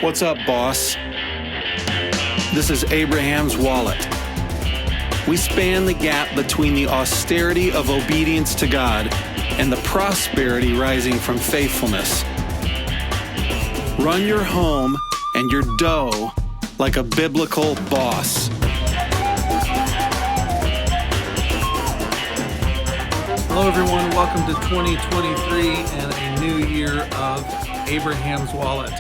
What's up, boss? This is Abraham's wallet. We span the gap between the austerity of obedience to God and the prosperity rising from faithfulness. Run your home and your dough like a biblical boss. Hello everyone, welcome to 2023 and a new year of Abraham's Wallet,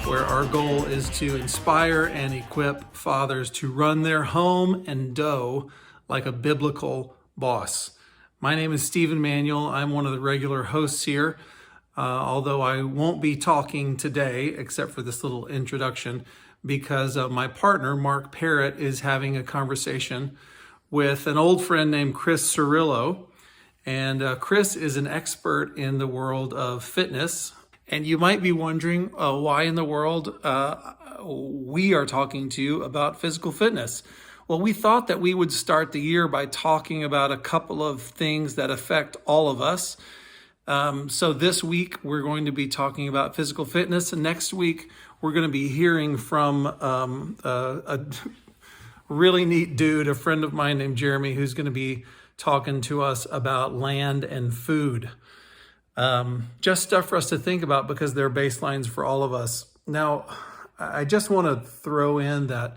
where our goal is to inspire and equip fathers to run their home and dough like a biblical boss. My name is Manuel. I'm one of the regular hosts here, although I won't be talking today except for this little introduction because my partner, Parrett, is having a conversation with an old friend named Cirullo. And Chris is an expert in the world of fitness. And you might be wondering why in the world we are talking to you about physical fitness. Well, we thought that we would start the year by talking about a couple of things that affect all of us. So this week, we're going to be talking about physical fitness. And next week, we're going to be hearing from a really neat dude, a friend of mine named Jeremy, who's going to be talking to us about land and food. Just stuff for us to think about because they're baselines for all of us. Now, I just want to throw in that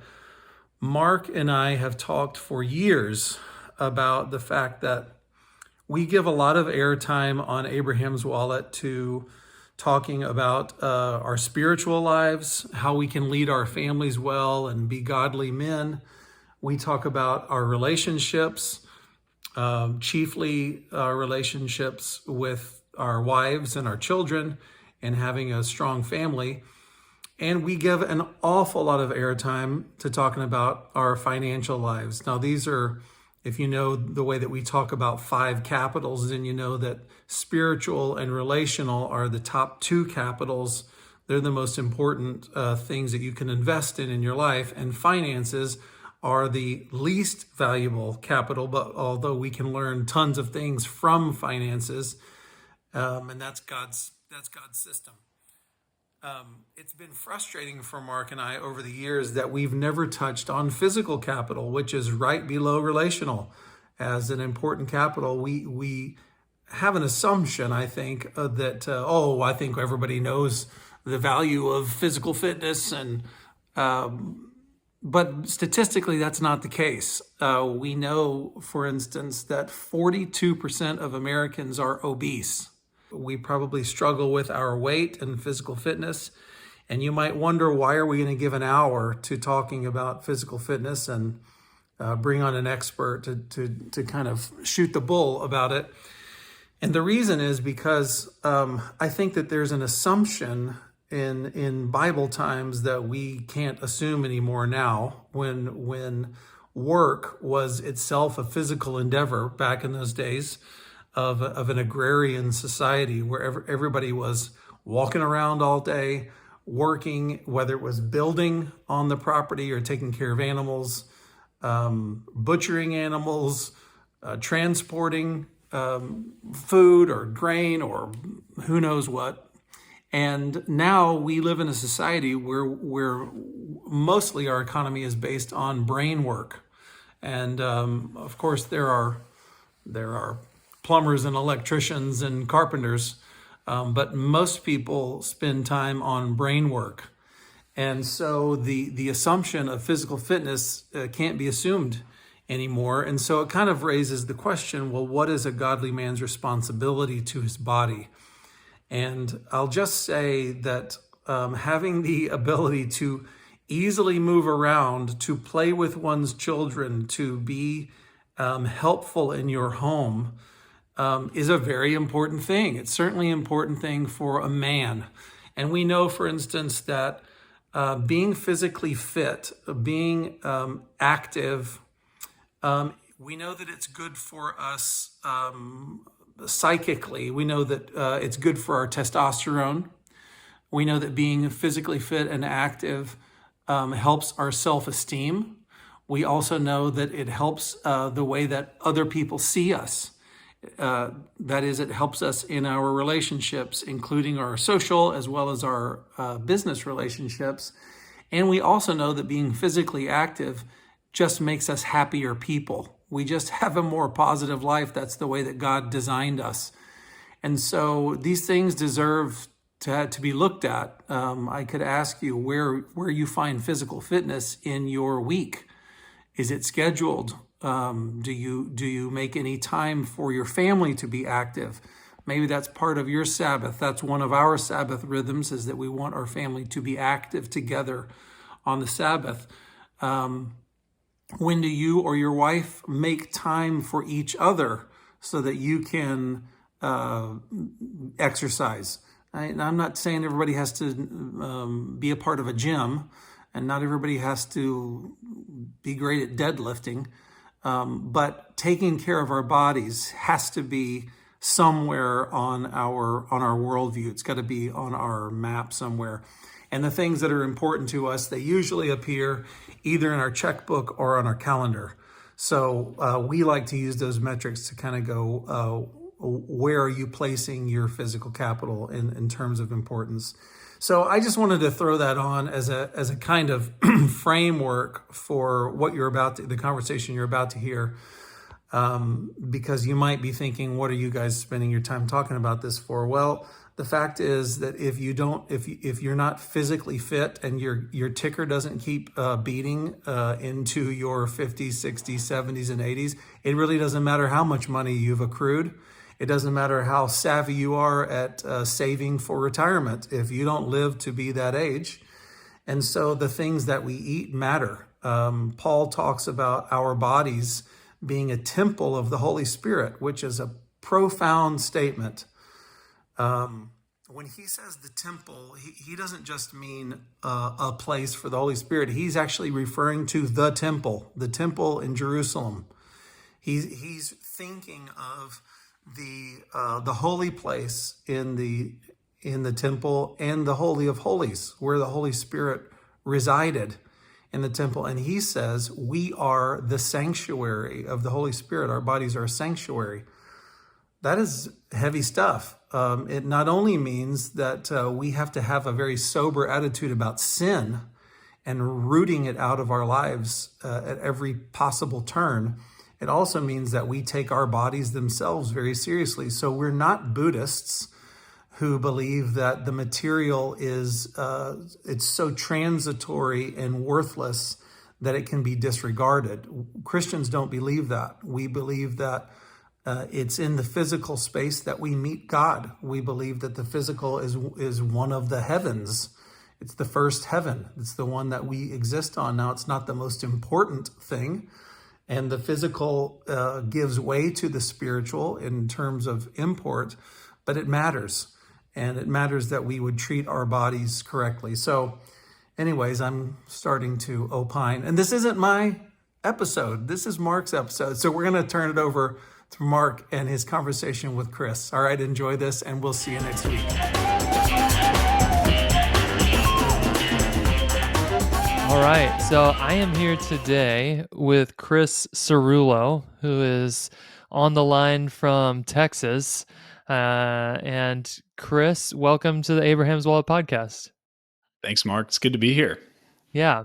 Mark and I have talked for years about the fact that we give a lot of airtime on Abraham's Wallet to talking about our spiritual lives, how we can lead our families well and be godly men. We talk about our relationships, chiefly relationships with our wives and our children and having a strong family. And we give an awful lot of airtime to talking about our financial lives. Now, these are, if you know the way that we talk about 5 capitals, then you know that spiritual and relational are the top 2 capitals. They're the most important things that you can invest in your life. And finances are the least valuable capital, but although we can learn tons of things from finances, and that's God's system. It's been frustrating for Mark and I over the years that we've never touched on physical capital, which is right below relational as an important capital. We have an assumption, I think, that, I think everybody knows the value of physical fitness and but statistically, that's not the case. We know, for instance, that 42% of Americans are obese. We probably struggle with our weight and physical fitness. And you might wonder, why are we going to give an hour to talking about physical fitness and bring on an expert to kind of shoot the bull about it? And the reason is because I think that there's an assumption in Bible times that we can't assume anymore now, when work was itself a physical endeavor back in those days of an agrarian society where everybody was walking around all day, working, whether it was building on the property or taking care of animals, butchering animals, transporting food or grain or who knows what. And now we live in a society where mostly our economy is based on brain work. And of course, there are plumbers and electricians and carpenters, but most people spend time on brain work. And so the assumption of physical fitness can't be assumed anymore. And so it kind of raises the question, well, what is a godly man's responsibility to his body? And I'll just say that having the ability to easily move around, to play with one's children, to be helpful in your home is a very important thing. It's certainly an important thing for a man. And we know, for instance, that being physically fit, being active, we know that it's good for us psychically. We know that it's good for our testosterone. We know that being physically fit and active helps our self-esteem. We also know that it helps the way that other people see us. That is, it helps us in our relationships, including our social as well as our business relationships. And we also know that being physically active just makes us happier people. We just have a more positive life. That's the way that God designed us. And so these things deserve to be looked at. I could ask you where you find physical fitness in your week. Is it scheduled? Do you make any time for your family to be active? Maybe that's part of your Sabbath. That's one of our Sabbath rhythms, is that we want our family to be active together on the Sabbath. When do you or your wife make time for each other so that you can exercise? I'm not saying everybody has to be a part of a gym, and not everybody has to be great at deadlifting, but taking care of our bodies has to be somewhere on our worldview. It's got to be on our map somewhere. And the things that are important to us, they usually appear either in our checkbook or on our calendar. So we like to use those metrics to kind of go, where are you placing your physical capital in terms of importance? So I just wanted to throw that on as a kind of framework for what the conversation you're about to hear, because you might be thinking, what are you guys spending your time talking about this for? Well, the fact is that if you're not physically fit and your ticker doesn't keep beating into your 50s, 60s, 70s, and 80s, it really doesn't matter how much money you've accrued. It doesn't matter how savvy you are at saving for retirement if you don't live to be that age. And so the things that we eat matter. Paul talks about our bodies being a temple of the Holy Spirit, which is a profound statement. When he says the temple, he doesn't just mean a place for the Holy Spirit. He's actually referring to the temple in Jerusalem. He's thinking of the holy place in the temple and the Holy of Holies, where the Holy Spirit resided in the temple. And he says we are the sanctuary of the Holy Spirit. Our bodies are a sanctuary. That is heavy stuff. It not only means that we have to have a very sober attitude about sin and rooting it out of our lives at every possible turn. It also means that we take our bodies themselves very seriously. So we're not Buddhists who believe that the material is it's so transitory and worthless that it can be disregarded. Christians don't believe that. We believe that it's in the physical space that we meet God. We believe that the physical is one of the heavens. It's the first heaven. It's the one that we exist on. Now, it's not the most important thing. And the physical gives way to the spiritual in terms of import, but it matters. And it matters that we would treat our bodies correctly. So anyways, I'm starting to opine. And this isn't my episode. This is Mark's episode. So we're going to turn it over to Mark and his conversation with Chris. All right, enjoy this, and we'll see you next week. All right, so I am here today with Chris Cirullo, who is on the line from Texas. And Chris, welcome to the Abraham's Wallet podcast. Thanks, Mark. It's good to be here. Yeah,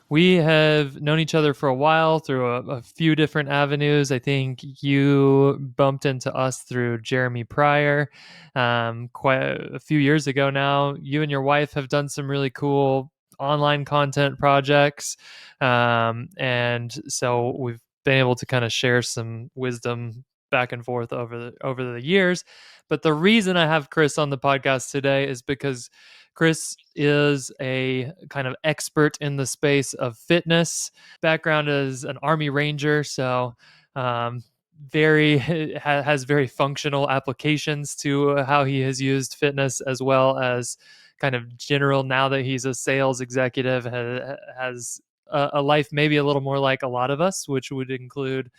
we have known each other for a while through a few different avenues. I think you bumped into us through Jeremy Pryor quite a few years ago now. You and your wife have done some really cool online content projects. And so we've been able to kind of share some wisdom back and forth over the years. But the reason I have Chris on the podcast today is because Chris is a kind of expert in the space of fitness. Background as an Army Ranger, so has very functional applications to how he has used fitness, as well as kind of general, now that he's a sales executive, has a life maybe a little more like a lot of us, which would include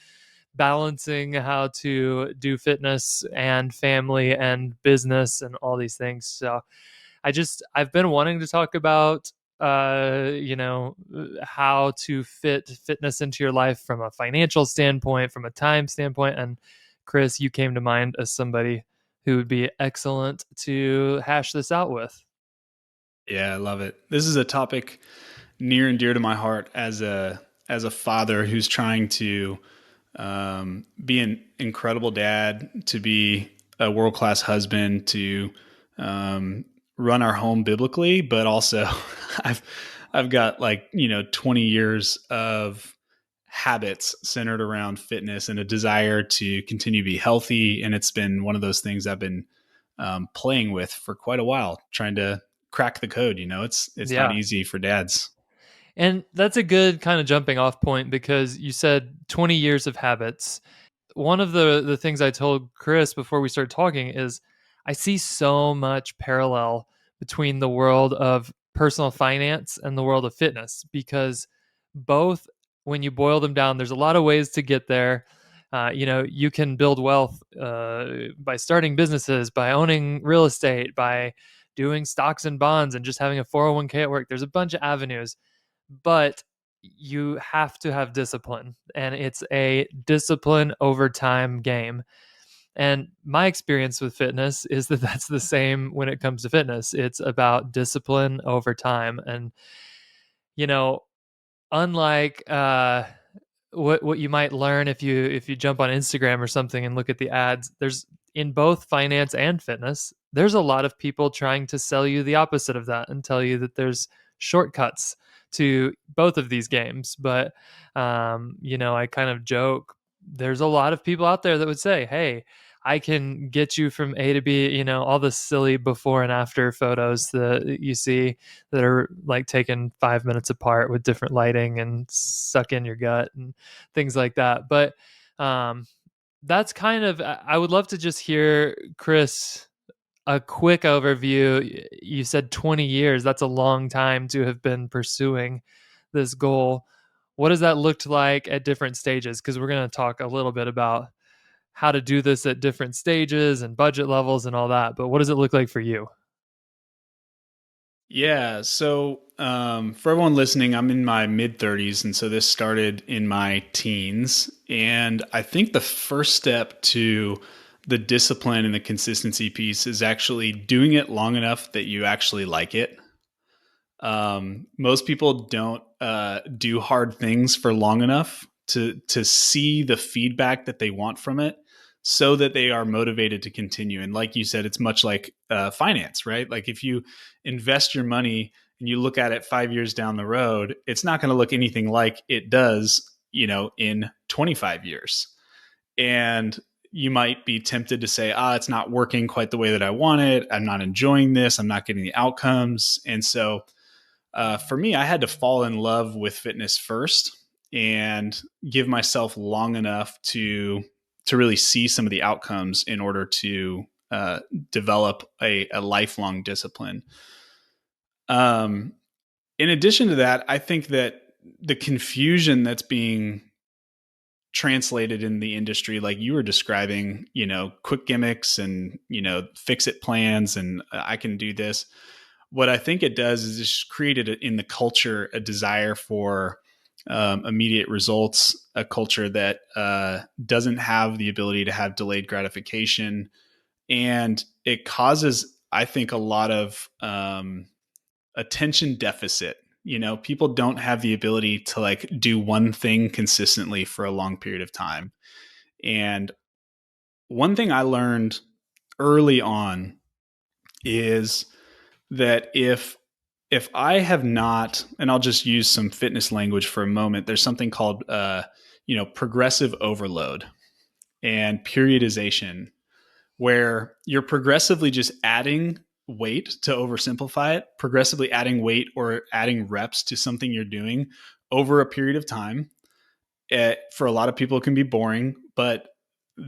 balancing how to do fitness and family and business and all these things. So I've been wanting to talk about how to fit fitness into your life from a financial standpoint, from a time standpoint. And Chris, you came to mind as somebody who would be excellent to hash this out with. Yeah, I love it. This is a topic near and dear to my heart as a father who's trying to be an incredible dad, to be a world class husband, to run our home biblically, but also I've I've got 20 years of habits centered around fitness and a desire to continue to be healthy, and it's been one of those things I've been playing with for quite a while, trying to crack the code. It's not Yeah. easy for dads. And that's a good kind of jumping off point because you said 20 years of habits. One of the things I told Chris before we started talking is I see so much parallel between the world of personal finance and the world of fitness because both, when you boil them down, there's a lot of ways to get there. You can build wealth by starting businesses, by owning real estate, by doing stocks and bonds, and just having a 401k at work. There's a bunch of avenues, but you have to have discipline, and it's a discipline over time game. And my experience with fitness is that that's the same when it comes to fitness. It's about discipline over time. And, you know, unlike what you might learn if you jump on Instagram or something and look at the ads, there's in both finance and fitness, there's a lot of people trying to sell you the opposite of that and tell you that there's shortcuts to both of these games. But I kind of joke, there's a lot of people out there that would say, hey, I can get you from A to B, all the silly before and after photos that you see that are like taken 5 minutes apart with different lighting and suck in your gut and things like that. But that's kind of, I would love to just hear, Chris, a quick overview. You said 20 years. That's a long time to have been pursuing this goal. What does that look like at different stages? Because we're going to talk a little bit about how to do this at different stages and budget levels and all that. But what does it look like for you? Yeah. So, for everyone listening, I'm in my mid 30s. And so this started in my teens. And I think the first step to the discipline and the consistency piece is actually doing it long enough that you actually like it. Most people don't do hard things for long enough to see the feedback that they want from it, so that they are motivated to continue. And like you said, it's much like finance, right? Like if you invest your money and you look at it 5 years down the road, it's not going to look anything like it does, in 25 years. And you might be tempted to say, it's not working quite the way that I want it. I'm not enjoying this. I'm not getting the outcomes. And so for me, I had to fall in love with fitness first and give myself long enough to really see some of the outcomes in order to develop a lifelong discipline. In addition to that, I think that the confusion that's being translated in the industry, like you were describing, quick gimmicks and, fix it plans and I can do this. What I think it does is just created in the culture a desire for immediate results, a culture that doesn't have the ability to have delayed gratification. And it causes, I think, a lot of attention deficit. People don't have the ability to do one thing consistently for a long period of time. And one thing I learned early on is that if I have not, and I'll just use some fitness language for a moment, there's something called, progressive overload and periodization, where you're progressively just adding weight, to oversimplify it, progressively adding weight or adding reps to something you're doing over a period of time. For a lot of people, it can be boring, but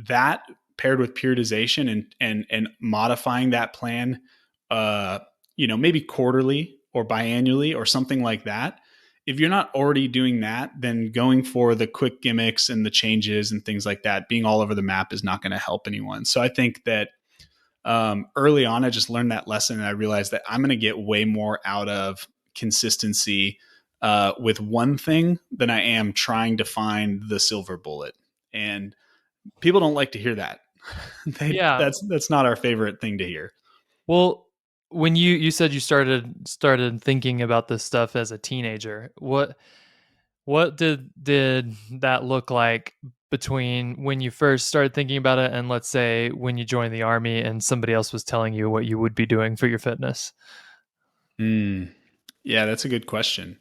that paired with periodization and modifying that plan, maybe quarterly or biannually or something like that. If you're not already doing that, then going for the quick gimmicks and the changes and things like that, being all over the map, is not going to help anyone. So I think that early on, I just learned that lesson, and I realized that I'm going to get way more out of consistency with one thing than I am trying to find the silver bullet. And people don't like to hear that. Yeah. That's not our favorite thing to hear. Well, when you said you started thinking about this stuff as a teenager, what did that look like between when you first started thinking about it and, let's say, when you joined the army and somebody else was telling you what you would be doing for your fitness? Mm. Yeah, that's a good question.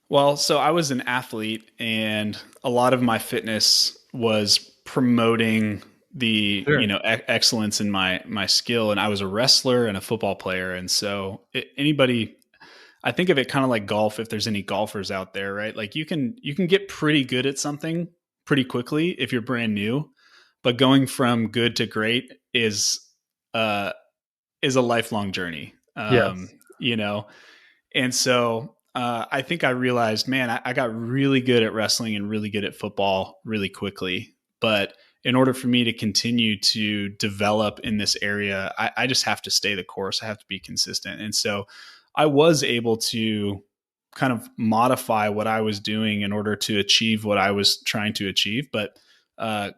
Well, so I was an athlete, and a lot of my fitness was promoting the Sure. excellence in my skill. And I was a wrestler and a football player, and so anybody, I think of it kind of like golf. If there's any golfers out there, right? Like you can get pretty good at something pretty quickly if you're brand new, but going from good to great uh is a lifelong journey. Yes. You know, and so I think I realized, man, I got really good at wrestling and really good at football really quickly. But in order for me to continue to develop in this area, I just have to stay the course. I have to be consistent. And so I was able to kind of modify what I was doing in order to achieve what I was trying to achieve. But uh,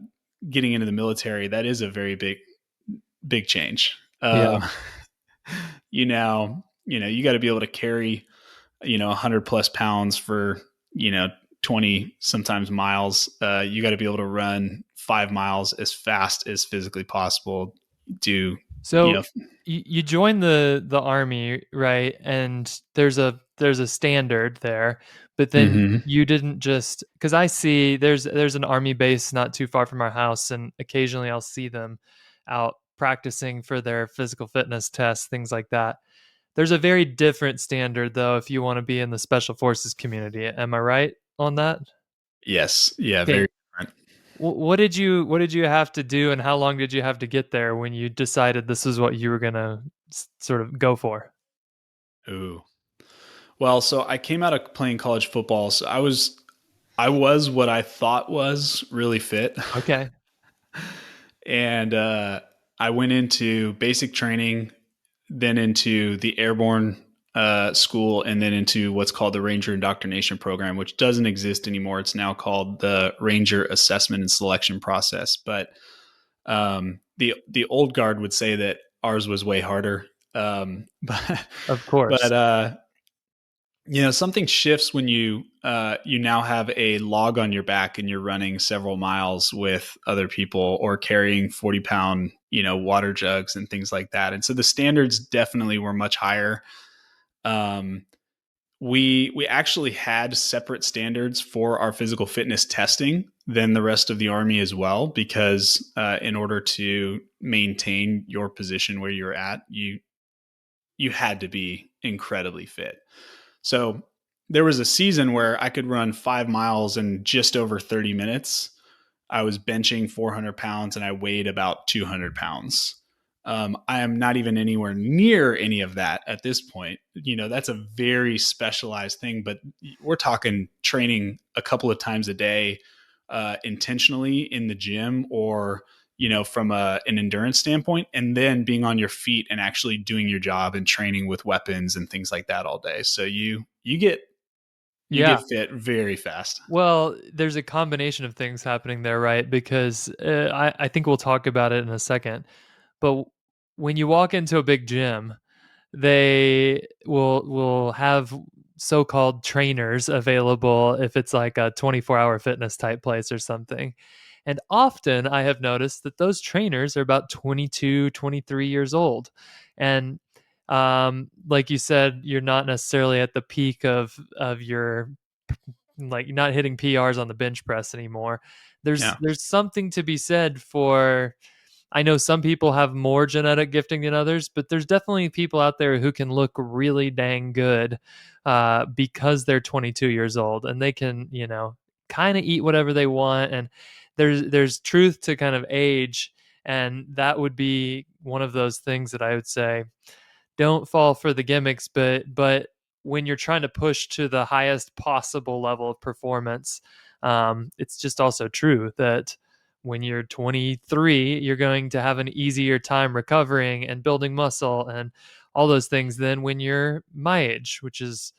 getting into the military, that is a very big change. Yeah. You got to be able to carry 100 plus pounds for 20 sometimes miles. You got to be able to run 5 miles as fast as physically possible. Do you So know you join the army, right? And there's a standard there, but then Mhm. you didn't just, because I see there's an army base not too far from our house, and occasionally I'll see them out practicing for their physical fitness tests, things like that. There's a very different standard though if you want to be in the special forces community. Am I right on that? Yes, yeah, Okay. very different. What did you have to do, and how long did you have to get there when you decided this is what you were gonna sort of go for? Ooh. Well, so I came out of playing college football, so I was what I thought was really fit. Okay. And I went into basic training, then into the airborne school, and then into what's called the Ranger Indoctrination Program, which doesn't exist anymore. It's now called the Ranger Assessment and Selection Process. But the old guard would say that ours was way harder. But Of course. but something shifts when you now have a log on your back and you're running several miles with other people or carrying 40-pound water jugs and things like that. And so the standards definitely were much higher. um, we actually had separate standards for our physical fitness testing than the rest of the army as well, because in order to maintain your position where you're at, you had to be incredibly fit. So there was a season where I could run 5 miles in just over 30 minutes. I was benching 400 pounds and I weighed about 200 pounds. I am not even anywhere near any of that at this point. That's a very specialized thing, but we're talking training a couple of times a day, intentionally in the gym, or from an endurance standpoint, and then being on your feet and actually doing your job and training with weapons and things like that all day. So you get Yeah. fit very fast. Well, there's a combination of things happening there, right? Because I think we'll talk about it in a second. But when you walk into a big gym, they will have so-called trainers available if it's like a 24-hour fitness type place or something. And often I have noticed that those trainers are about 22, 23 years old. And like you said, you're not necessarily at the peak of your, like, not hitting PRs on the bench press anymore. There's Yeah. there's something to be said for, I know some people have more genetic gifting than others, but there's definitely people out there who can look really dang good because they're 22 years old, and they can, kind of eat whatever they want. And there's truth to kind of age, and that would be one of those things that I would say, don't fall for the gimmicks, but when you're trying to push to the highest possible level of performance, it's just also true that when you're 23, you're going to have an easier time recovering and building muscle and all those things than when you're my age, which is,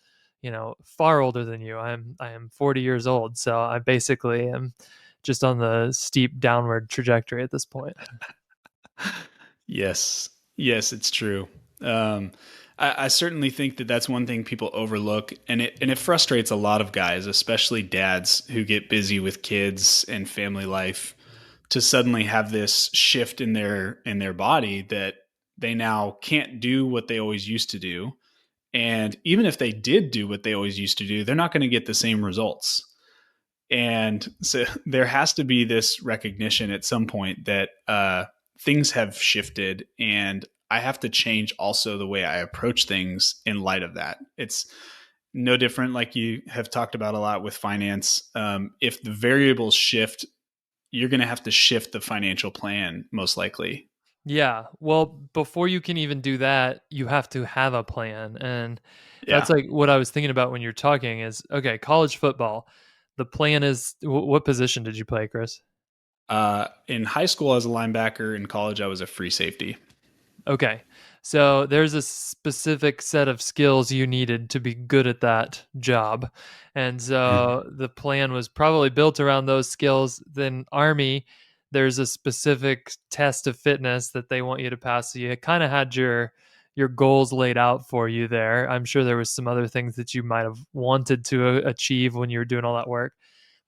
far older than you. I am 40 years old, so I basically am just on the steep downward trajectory at this point. Yes. Yes, it's true. Um, I certainly think that that's one thing people overlook, and it frustrates a lot of guys, especially dads who get busy with kids and family life, to suddenly have this shift in their body that they now can't do what they always used to do. And even if they did do what they always used to do, they're not going to get the same results. And so there has to be this recognition at some point that things have shifted, and I have to change also the way I approach things in light of that. It's no different, like you have talked about a lot with finance. If the variables shift, you're going to have to shift the financial plan, most likely. Yeah. Well, before you can even do that, you have to have a plan. And that's Yeah. like what I was thinking about when you're talking is okay, college football. The plan is what position did you play, Chris? In high school, I was a linebacker. In college, I was a free safety. Okay. So there's a specific set of skills you needed to be good at that job. And so the plan was probably built around those skills. Then Army, there's a specific test of fitness that they want you to pass. So you kind of had your goals laid out for you there. I'm sure there was some other things that you might have wanted to achieve when you were doing all that work.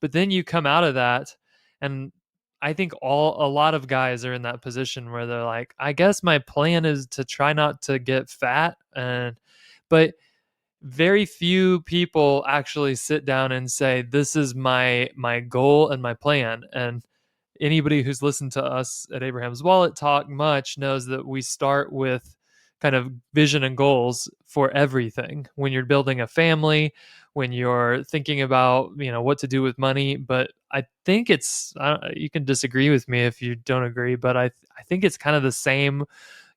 But then you come out of that, and I think a lot of guys are in that position where they're like, I guess my plan is to try not to get fat, and but very few people actually sit down and say this is my goal and my plan. And anybody who's listened to us at Abraham's Wallet talk much knows that we start with kind of vision and goals for everything when you're building a family, when you're thinking about what to do with money. But I think it's you can disagree with me if you don't agree, but I think it's kind of the same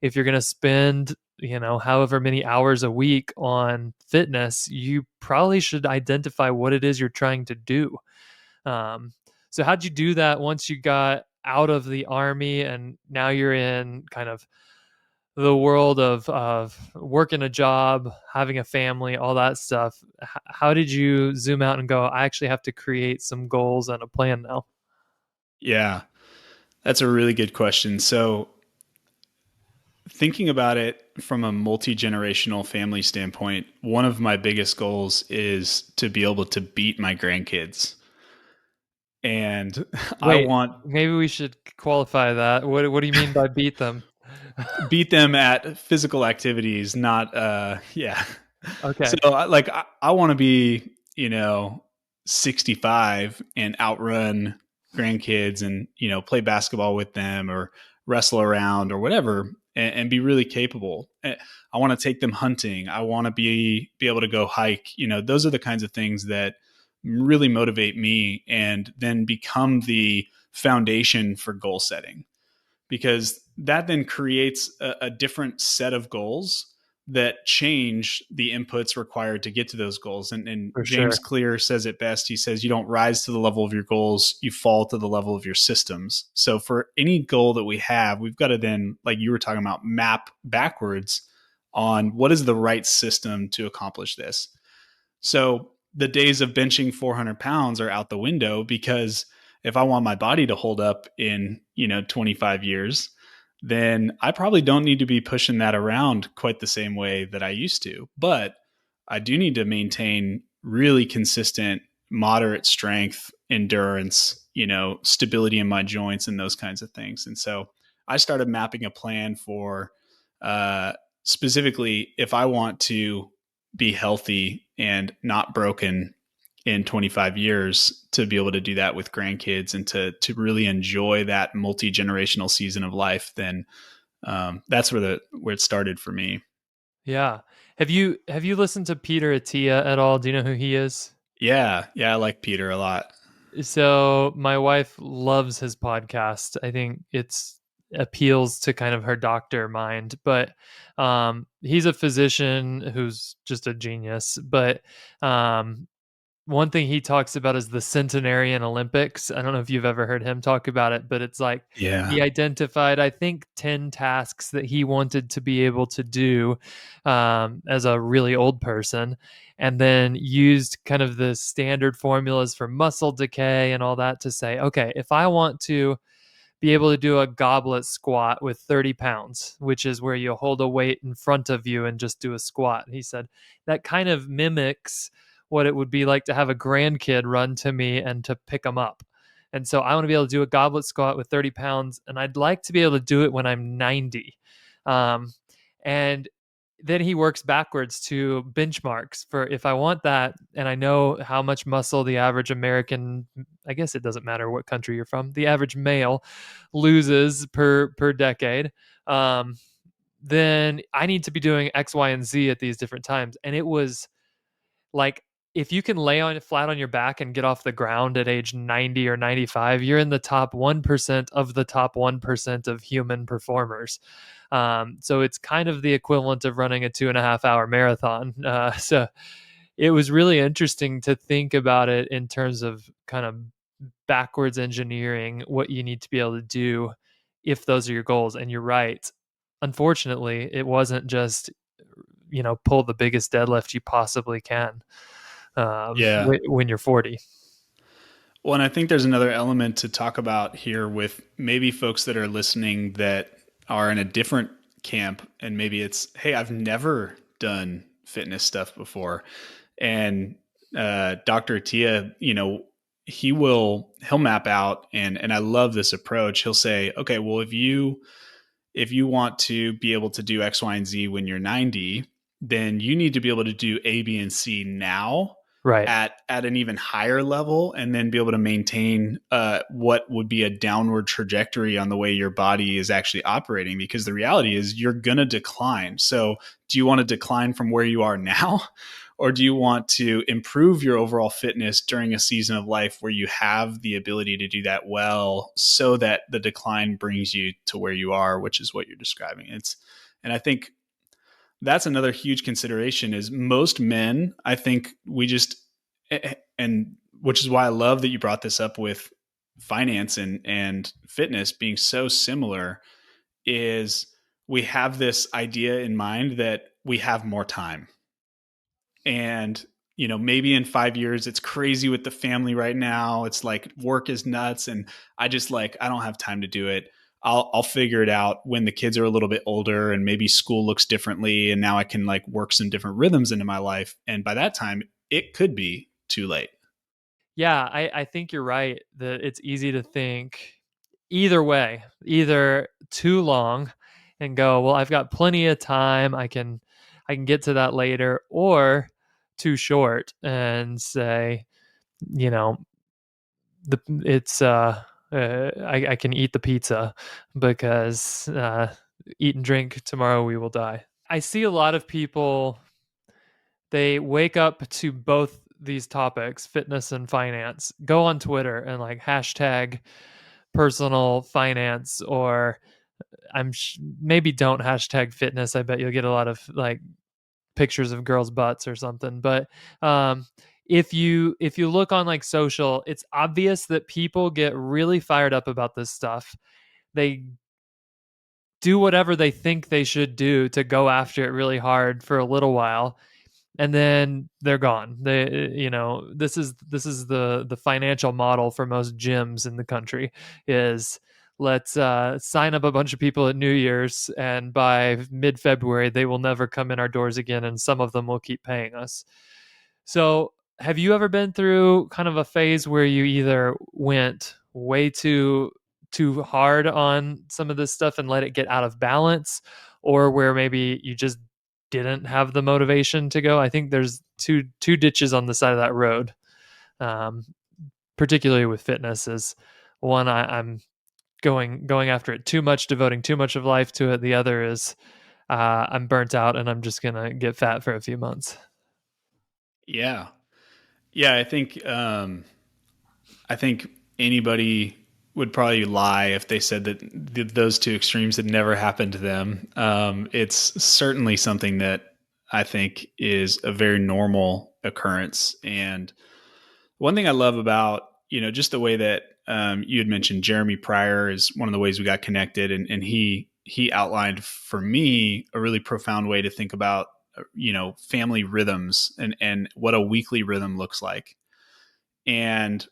if you're going to spend however many hours a week on fitness. You probably should identify what it is you're trying to do. um, so how'd you do that once you got out of the Army and now you're in kind of the world of working a job, having a family, all that stuff? How did you zoom out and go, I actually have to create some goals and a plan now? Yeah, that's a really good question. So, thinking about it from a multi-generational family standpoint, one of my biggest goals is to be able to beat my grandkids. And I Wait, want maybe we should qualify that. What do you mean by beat them? beat them at physical activities, not yeah. So Okay. I want to be, 65 and outrun grandkids and, play basketball with them or wrestle around or whatever, and be really capable. I want to take them hunting. I want to be able to go hike. Those are the kinds of things that really motivate me and then become the foundation for goal setting, because that then creates a different set of goals that change the inputs required to get to those goals. And For James sure. Clear says it best. He says, you don't rise to the level of your goals, you fall to the level of your systems. So for any goal that we have, we've got to then, like you were talking about, map backwards on what is the right system to accomplish this. So the days of benching 400 pounds are out the window, because if I want my body to hold up in, 25 years, then I probably don't need to be pushing that around quite the same way that I used to. But I do need to maintain really consistent, moderate strength, endurance, stability in my joints and those kinds of things. And so I started mapping a plan for uh, specifically if I want to be healthy and not broken in 25 years, to be able to do that with grandkids and to really enjoy that multi-generational season of life, then that's where it started for me. Yeah. Have you listened to Peter Attia at all? Do you know who he is? Yeah, I like Peter a lot. So my wife loves his podcast. I think it's appeals to kind of her doctor mind, but he's a physician who's just a genius. But one thing he talks about is the Centenarian Olympics. I don't know if you've ever heard him talk about it, but it's like Yeah. he identified, I think, 10 tasks that he wanted to be able to do as a really old person, and then used kind of the standard formulas for muscle decay and all that to say, okay, if I want to be able to do a goblet squat with 30 pounds, which is where you hold a weight in front of you and just do a squat. He said that kind of mimics what it would be like to have a grandkid run to me and to pick them up. And so I want to be able to do a goblet squat with 30 pounds, and I'd like to be able to do it when I'm 90. And then he works backwards to benchmarks for if I want that, and I know how much muscle the average American, I guess it doesn't matter what country you're from, the average male loses per decade. Then I need to be doing X, Y, and Z at these different times. And it was like, if you can lay on flat on your back and get off the ground at age 90 or 95, you're in the top 1% of the top 1% of human performers. So it's kind of the equivalent of running a 2.5 hour marathon. So it was really interesting to think about it in terms of kind of backwards engineering what you need to be able to do if those are your goals. And you're right. Unfortunately, it wasn't just, pull the biggest deadlift you possibly can Yeah. when you're 40. Well, and I think there's another element to talk about here with maybe folks that are listening that are in a different camp, and maybe it's, hey, I've never done fitness stuff before. And Dr. Tia, he'll map out, and I love this approach. He'll say, okay, well, if you want to be able to do X, Y, and Z when you're 90, then you need to be able to do A, B, and C now, Right. at an even higher level, and then be able to maintain what would be a downward trajectory on the way your body is actually operating. Because the reality is you're going to decline. So do you want to decline from where you are now? Or do you want to improve your overall fitness during a season of life where you have the ability to do that well, so that the decline brings you to where you are, which is what you're describing? And I think that's another huge consideration is most men, I think and which is why I love that you brought this up with finance and fitness being so similar, is we have this idea in mind that we have more time. And, maybe in 5 years, it's crazy with the family right now. It's like work is nuts. And I don't have time to do it. I'll figure it out when the kids are a little bit older and maybe school looks differently. And now I can work some different rhythms into my life. And by that time, it could be too late. Yeah, I think you're right that it's easy to think either way, either too long and go, well, I've got plenty of time, I can get to that later, or too short and say, you know, I can eat the pizza because eat and drink, tomorrow we will die. I see a lot of people, they wake up to both these topics, fitness and finance, go on Twitter and hashtag personal finance, or maybe don't hashtag fitness. I bet you'll get a lot of pictures of girls' butts or something. But if you look on social, it's obvious that people get really fired up about this stuff. They do whatever they think they should do to go after it really hard for a little while, and then they're gone. This is the financial model for most gyms in the country is, let's sign up a bunch of people at New Year's, and by mid-February they will never come in our doors again, and some of them will keep paying us. So have you ever been through kind of a phase where you either went way too hard on some of this stuff and let it get out of balance, or where maybe you just didn't have the motivation to go? I think there's two ditches on the side of that road, particularly with fitness. Is one, I'm going after it too much, devoting too much of life to it. The other is I'm burnt out and I'm just gonna get fat for a few months. Yeah. Yeah. I think anybody would probably lie if they said that those two extremes had never happened to them. It's certainly something that I think is a very normal occurrence. And One thing I love about, just the way that you had mentioned Jeremy Pryor is one of the ways we got connected. And he outlined for me a really profound way to think about, family rhythms and what a weekly rhythm looks like. And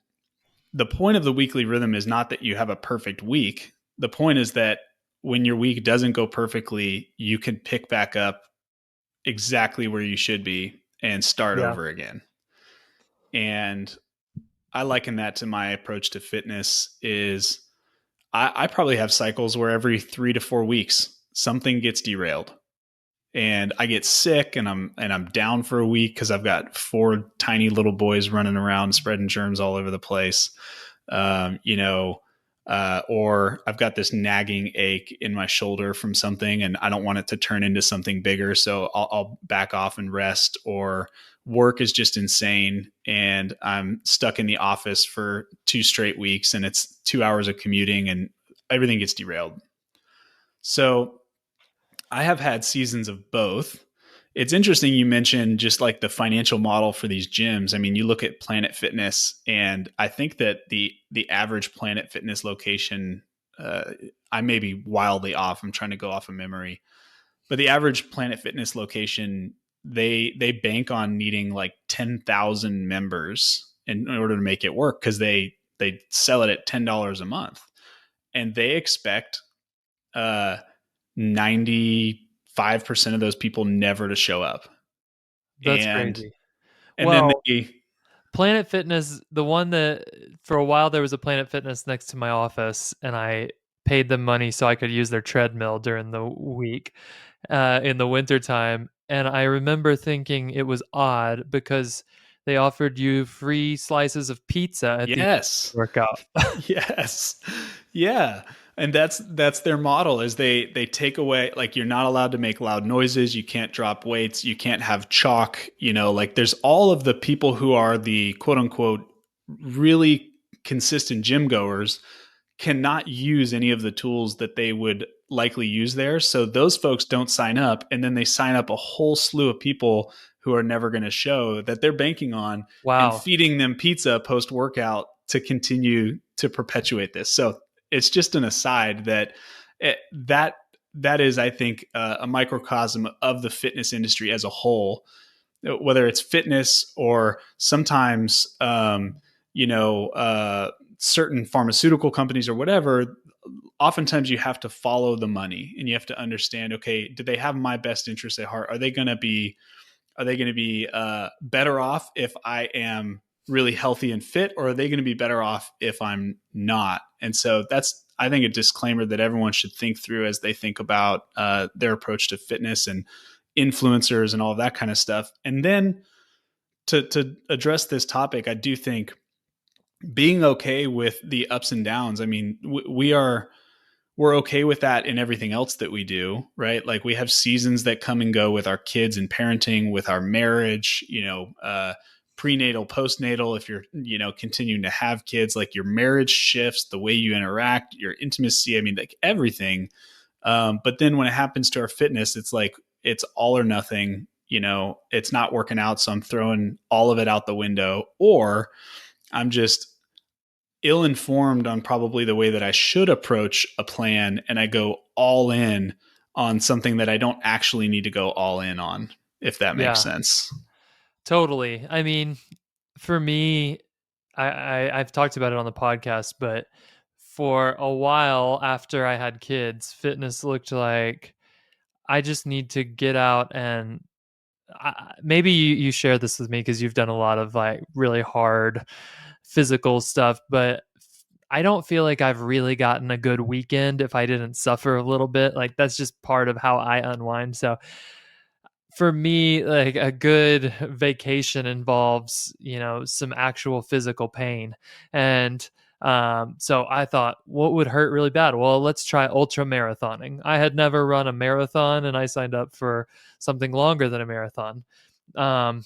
the point of the weekly rhythm is not that you have a perfect week. The point is that when your week doesn't go perfectly, you can pick back up exactly where you should be and start Yeah. over again. And I liken that to my approach to fitness is I probably have cycles where every 3 to 4 weeks something gets derailed and I get sick and I'm down for a week because I've got 4 tiny little boys running around spreading germs all over the place. Or I've got this nagging ache in my shoulder from something and I don't want it to turn into something bigger. So I'll back off and rest, or work is just insane and I'm stuck in the office for 2 straight weeks and it's 2 hours of commuting and everything gets derailed. So I have had seasons of both. It's interesting you mentioned just like the financial model for these gyms. I mean, you look at Planet Fitness, and I think that the average Planet Fitness location, I may be wildly off. I'm trying to go off of memory, but the average Planet Fitness location, they bank on needing like 10,000 members in order to make it work because they sell it at $10 a month, and they expect 95% of those people never to show up. That's And crazy. and then Well, they Planet Fitness, the one that for a while there was a Planet Fitness next to my office, and I paid them money so I could use their treadmill during the week in the wintertime. And I remember thinking it was odd because they offered you free slices of pizza at the yes. workout. Yes. Yeah. And that's their model is they take away, like, you're not allowed to make loud noises, you can't drop weights, you can't have chalk, like there's all of the people who are the quote unquote really consistent gym goers cannot use any of the tools that they would likely use there. So those folks don't sign up, and then they sign up a whole slew of people who are never going to show that they're banking on and Wow. feeding them pizza post workout to continue to perpetuate this. So it's just an aside that that is, I think, a microcosm of the fitness industry as a whole, whether it's fitness or sometimes, certain pharmaceutical companies or whatever. Oftentimes you have to follow the money and you have to understand, okay, do they have my best interest at heart? Are they going to be better off if I am really healthy and fit, or are they going to be better off if I'm not? And so that's, I think, a disclaimer that everyone should think through as they think about their approach to fitness and influencers and all of that kind of stuff. And then to address this topic, I do think being okay with the ups and downs. I mean, we're okay with that in everything else that we do, right? Like we have seasons that come and go with our kids and parenting, with our marriage, prenatal, postnatal. If you're, continuing to have kids, like your marriage shifts, the way you interact, your intimacy. I mean, like everything. But then when it happens to our fitness, it's like, it's all or nothing, it's not working out. So I'm throwing all of it out the window, or I'm just ill-informed on probably the way that I should approach a plan, and I go all in on something that I don't actually need to go all in on, if that makes Yeah, sense. totally. I mean, for me, I've talked about it on the podcast, but for a while after I had kids, fitness looked like I just need to get out and maybe you share this with me because you've done a lot of like really hard physical stuff, but I don't feel like I've really gotten a good weekend if I didn't suffer a little bit. Like that's just part of how I unwind. So for me, like a good vacation involves, some actual physical pain. And so I thought, what would hurt really bad? Well, let's try ultra marathoning. I had never run a marathon, and I signed up for something longer than a marathon. Um,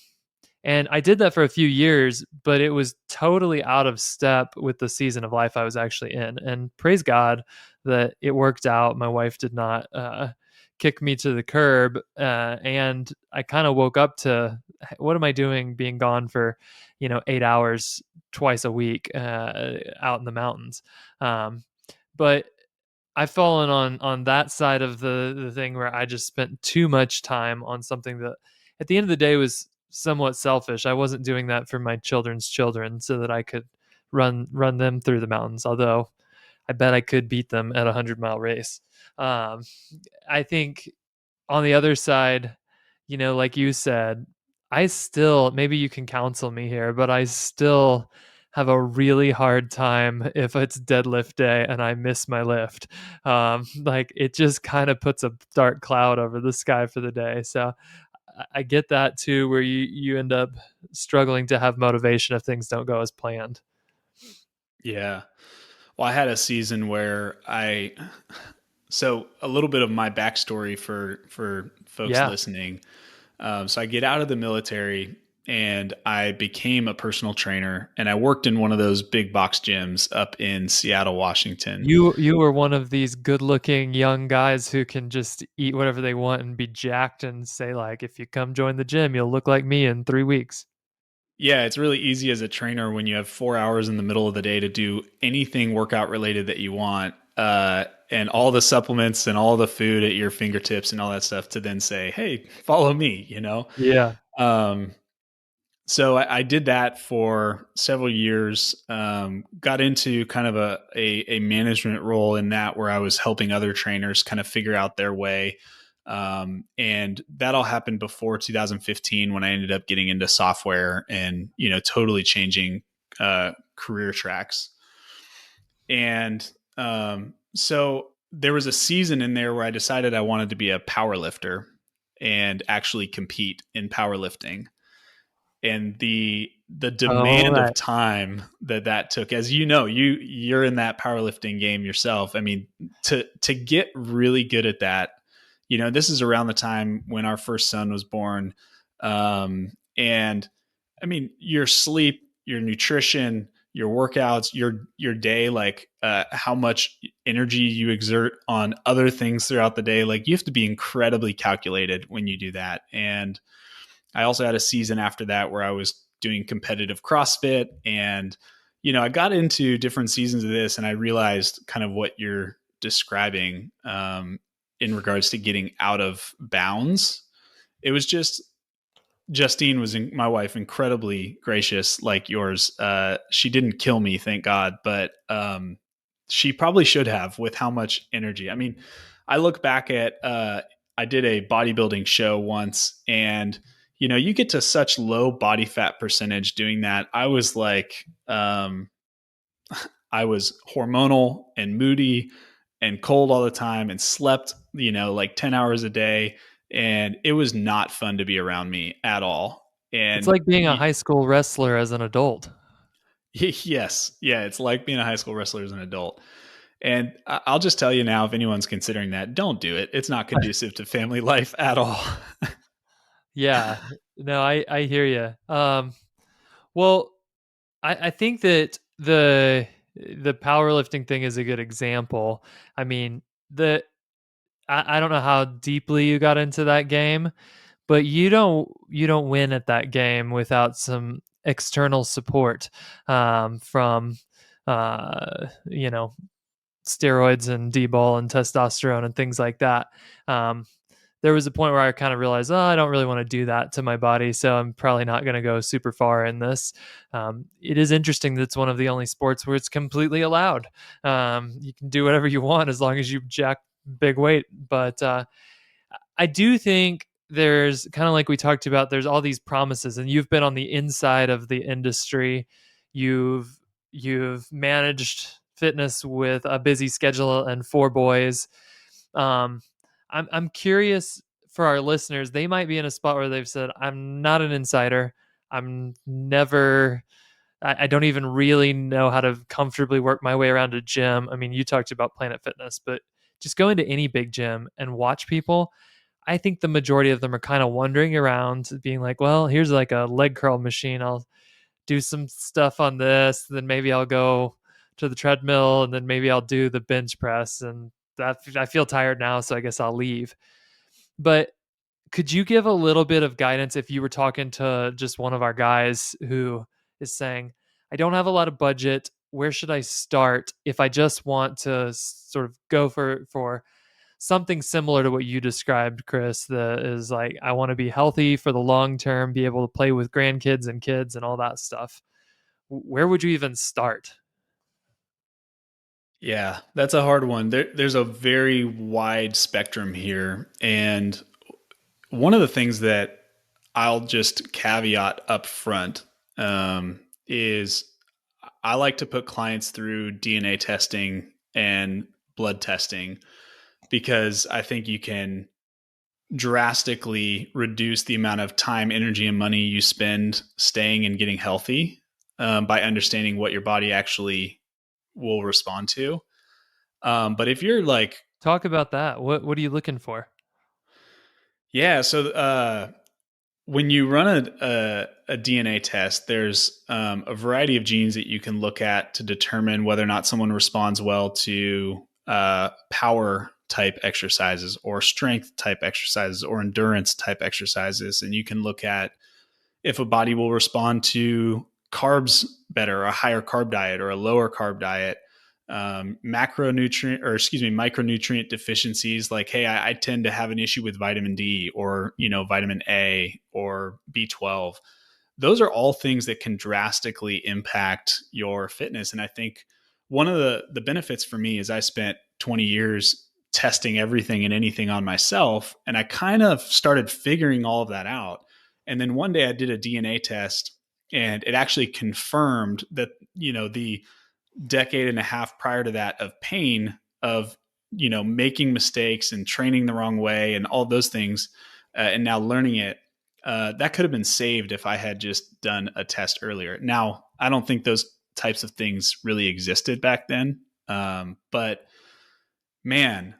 and I did that for a few years, but it was totally out of step with the season of life I was actually in. And praise God that it worked out. My wife did not kick me to the curb. And I kind of woke up to what am I doing being gone for, 8 hours twice a week out in the mountains? But I've fallen on that side of the thing where I just spent too much time on something that at the end of the day was somewhat selfish. I wasn't doing that for my children's children so that I could run them through the mountains, although I bet I could beat them at a 100-mile race. Um, I think on the other side, like you said, I still, maybe you can counsel me here, but I still have a really hard time if it's deadlift day and I miss my lift. Like it just kind of puts a dark cloud over the sky for the day. So I get that too, where you end up struggling to have motivation if things don't go as planned. Yeah. Well, I had a season where so a little bit of my backstory for folks Yeah. listening. So I get out of the military and I became a personal trainer, and I worked in one of those big box gyms up in Seattle, Washington. You were one of these good-looking young guys who can just eat whatever they want and be jacked and say like, if you come join the gym, you'll look like me in 3 weeks. Yeah, it's really easy as a trainer when you have 4 hours in the middle of the day to do anything workout related that you want, and all the supplements and all the food at your fingertips and all that stuff to then say, "Hey, follow me," you know? Yeah. Um, so I did that for several years. Got into kind of a management role in that, where I was helping other trainers kind of figure out their way. And that all happened before 2015, when I ended up getting into software and, totally changing career tracks. And so there was a season in there where I decided I wanted to be a power lifter and actually compete in powerlifting. And the Oh, demand of right. time that took, as you're in that powerlifting game yourself. I mean, to get really good at that, this is around the time when our first son was born. And I mean, your sleep, your nutrition, your workouts, your day, like how much energy you exert on other things throughout the day, like you have to be incredibly calculated when you do that. And I also had a season after that where I was doing competitive CrossFit, and I got into different seasons of this, and I realized kind of what you're describing, in regards to getting out of bounds. It was just Justine was my wife, incredibly gracious, like yours. She didn't kill me, thank God, but she probably should have, with how much energy. I mean, I look back at I did a bodybuilding show once, and you get to such low body fat percentage doing that. I was like, I was hormonal and moody and cold all the time, and slept, like 10 hours a day. And it was not fun to be around me at all. It's And like being a high school wrestler as an adult. yes, yeah, it's like being a high school wrestler as an adult. And I'll just tell you now, if anyone's considering that, don't do it. It's not conducive to family life at all. Yeah. No, I hear you. Well, I think that the powerlifting thing is a good example. I mean, I don't know how deeply you got into that game, but you don't win at that game without some external support from you know steroids and D-ball and testosterone and things like that. Um, there was a point where I kind of realized, I don't really want to do that to my body, so I'm probably not going to go super far in this. It is interesting that it's one of the only sports where it's completely allowed. You can do whatever you want as long as you jack big weight. But I do think there's kind of like we talked about, there's all these promises, and you've been on the inside of the industry. You've managed fitness with a busy schedule and 4 boys. Um, I'm curious for our listeners. They might be in a spot where they've said, "I'm not an insider. I'm never. I don't even really know how to comfortably work my way around a gym." I mean, you talked about Planet Fitness, but just go into any big gym and watch people. I think the majority of them are kind of wandering around, being like, "Well, here's like a leg curl machine. I'll do some stuff on this, then maybe I'll go to the treadmill, and then maybe I'll do the bench press, and that I feel tired now, so I guess I'll leave." But Could you give a little bit of guidance if you were talking to just one of our guys who is saying, I don't have a lot of budget. Where should I start if I just want to sort of go for something similar to what you described, Chris, that is like, I want to be healthy for the long term, be able to play with grandkids and kids and all that stuff. Where would you even start? Yeah, that's a hard one. There's a very wide spectrum here. And one of the things that I'll just caveat up front is I like to put clients through DNA testing and blood testing because I think you can drastically reduce the amount of time, energy, and money you spend staying and getting healthy by understanding what your body actually will respond to. But if you're like, Talk about that. What are you looking for? yeah, so when you run a DNA test, there's a variety of genes that you can look at to determine whether or not someone responds well to power type exercises or strength type exercises or endurance type exercises. And you can look at if a body will respond to carbs better, a higher carb diet or a lower carb diet, micronutrient deficiencies. Like, hey, I tend to have an issue with vitamin D or, vitamin A or B12. Those are all things that can drastically impact your fitness. And I think one of the benefits for me is I spent 20 years testing everything and anything on myself. And I kind of started figuring all of that out. And then one day I did a DNA test and it actually confirmed that, the decade and a half prior to that of pain of, making mistakes and training the wrong way and all those things, and now learning it, that could have been saved if I had just done a test earlier. Now, I don't think those types of things really existed back then. But man,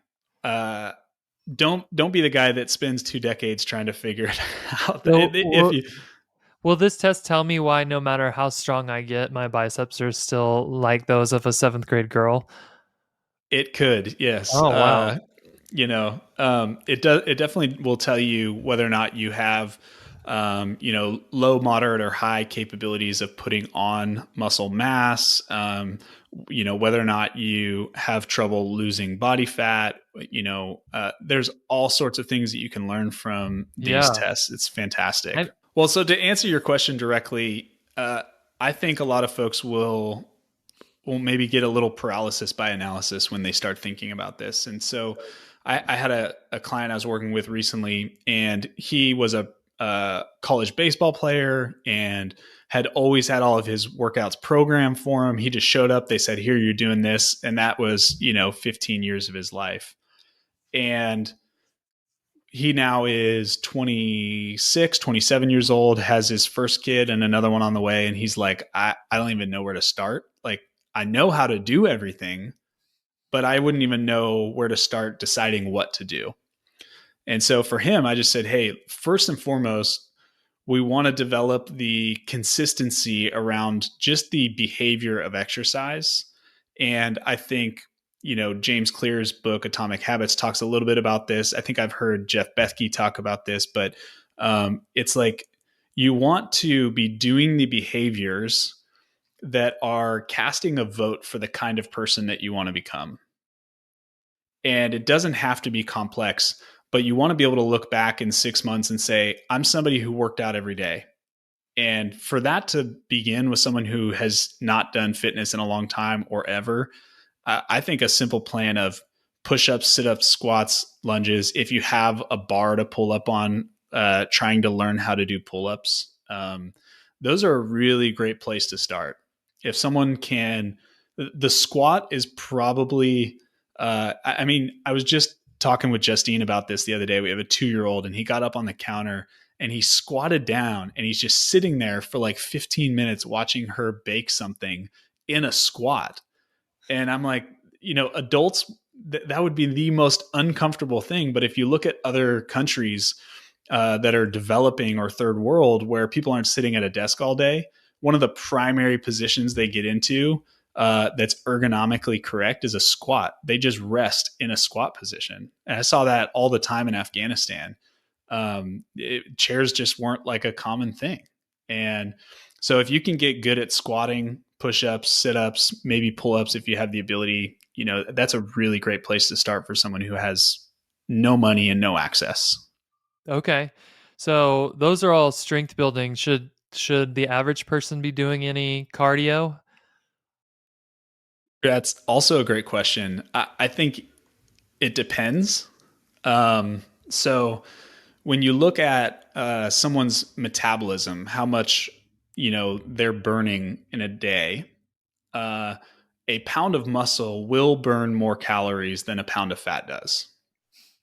don't be the guy that spends 2 decades trying to figure it out. Will this test tell me why no matter how strong I get, my biceps are still like those of a 7th grade girl? It could, yes. Oh, wow. It does. It definitely will tell you whether or not you have, low, moderate, or high capabilities of putting on muscle mass. Whether or not you have trouble losing body fat. There's all sorts of things that you can learn from these tests. It's fantastic. Well, so to answer your question directly, I think a lot of folks will maybe get a little paralysis by analysis when they start thinking about this. And so I had a client I was working with recently, and he was a college baseball player and had always had all of his workouts programmed for him. He just showed up. They said, here, you're doing this. And that was, 15 years of his life. And he now is 26, 27 years old, has his first kid and another one on the way. And he's like, I don't even know where to start. Like, I know how to do everything, but I wouldn't even know where to start deciding what to do. And so for him, I just said, hey, first and foremost, we want to develop the consistency around just the behavior of exercise. And I think, James Clear's book, Atomic Habits, talks a little bit about this. I think I've heard Jeff Bethke talk about this, but it's like you want to be doing the behaviors that are casting a vote for the kind of person that you want to become. And it doesn't have to be complex, but you want to be able to look back in 6 months and say, I'm somebody who worked out every day. And for that to begin with someone who has not done fitness in a long time or ever, I think a simple plan of push-ups, sit-ups, squats, lunges, if you have a bar to pull up on, trying to learn how to do pull-ups, those are a really great place to start. If someone can, the squat is probably, I was just talking with Justine about this the other day. We have a 2-year-old and he got up on the counter and he squatted down and he's just sitting there for like 15 minutes watching her bake something in a squat. And I'm like, adults, that would be the most uncomfortable thing. But if you look at other countries that are developing or third world where people aren't sitting at a desk all day, one of the primary positions they get into that's ergonomically correct is a squat. They just rest in a squat position. And I saw that all the time in Afghanistan. chairs just weren't like a common thing. And so if you can get good at squatting, push-ups, sit-ups, maybe pull-ups, if you have the ability, that's a really great place to start for someone who has no money and no access. Okay. So those are all strength building. Should the average person be doing any cardio? That's also a great question. I think it depends. So when you look at someone's metabolism, how much they're burning in a day, a pound of muscle will burn more calories than a pound of fat does.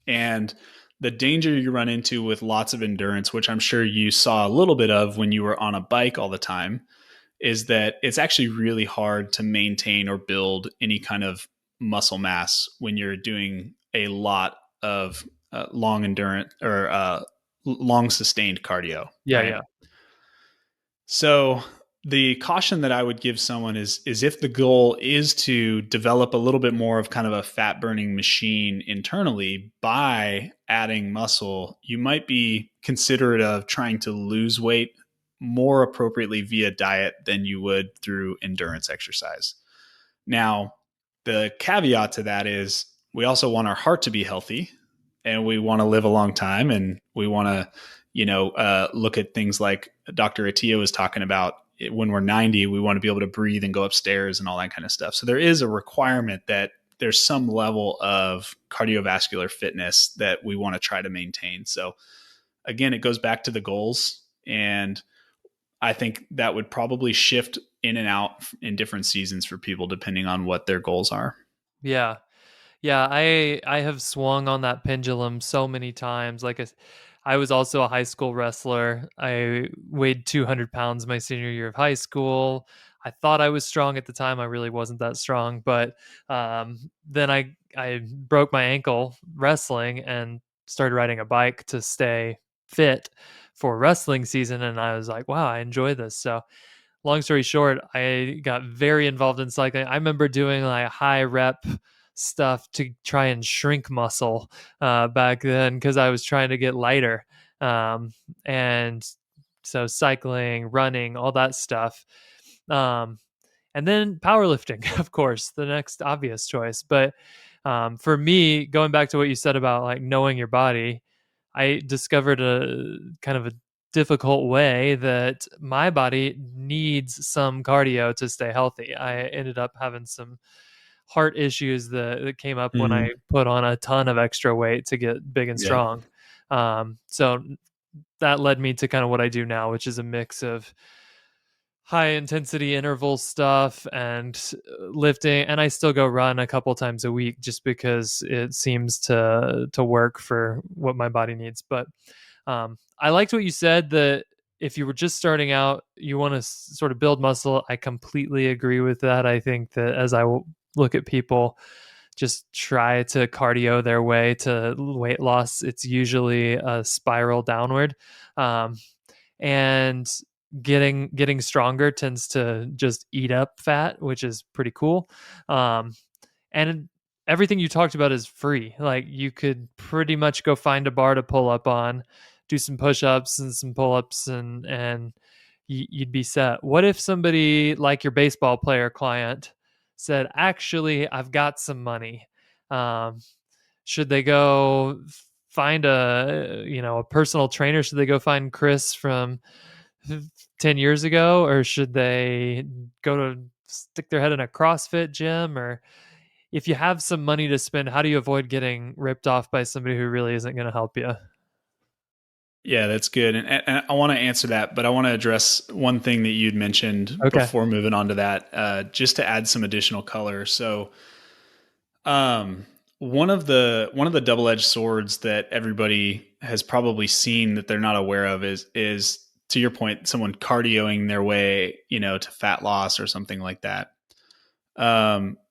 And the danger you run into with lots of endurance, which I'm sure you saw a little bit of when you were on a bike all the time, is that it's actually really hard to maintain or build any kind of muscle mass when you're doing a lot of long endurance or long sustained cardio. Yeah, right? yeah. So the caution that I would give someone is if the goal is to develop a little bit more of kind of a fat burning machine internally by adding muscle, you might be considerate of trying to lose weight more appropriately via diet than you would through endurance exercise. Now, the caveat to that is we also want our heart to be healthy, and we want to live a long time, and we want to, look at things like Dr. Attia was talking about. When we're 90, we want to be able to breathe and go upstairs and all that kind of stuff. So there is a requirement that there's some level of cardiovascular fitness that we want to try to maintain. So again, it goes back to the goals, and I think that would probably shift in and out in different seasons for people depending on what their goals are. Yeah. Yeah, I have swung on that pendulum so many times. I was also a high school wrestler. I weighed 200 pounds my senior year of high school. I thought I was strong at the time. I really wasn't that strong, but then I broke my ankle wrestling and started riding a bike to stay fit for wrestling season. And I was like, wow, I enjoy this. So long story short, I got very involved in cycling. I remember doing like high rep stuff to try and shrink muscle back then because I was trying to get lighter. And so cycling, running, all that stuff. Um, and then powerlifting, of course, the next obvious choice. But for me, going back to what you said about like knowing your body, I discovered a kind of a difficult way that my body needs some cardio to stay healthy. I ended up having some heart issues that came up when I put on a ton of extra weight to get big and Yeah. strong. So that led me to kind of what I do now, which is a mix of high intensity interval stuff and lifting, and I still go run a couple times a week just because it seems to work for what my body needs. But I liked what you said, that if you were just starting out, you want to sort of build muscle. I completely agree with that. I think that as look at people just try to cardio their way to weight loss, it's usually a spiral downward. And getting stronger tends to just eat up fat, which is pretty cool. And everything you talked about is free. Like you could pretty much go find a bar to pull up on, do some push-ups and some pull-ups, and you'd be set. What if somebody like your baseball player client said, actually, I've got some money? Should they go find a personal trainer? Should they go find Chris from 10 years ago, or should they go to stick their head in a CrossFit gym? Or if you have some money to spend, how do you avoid getting ripped off by somebody who really isn't going to help you? Yeah, that's good. And I want to answer that, but I want to address one thing that you'd mentioned Okay. before moving on to that, just to add some additional color. So, one of the double-edged swords that everybody has probably seen that they're not aware of is to your point, someone cardioing their way, to fat loss or something like that.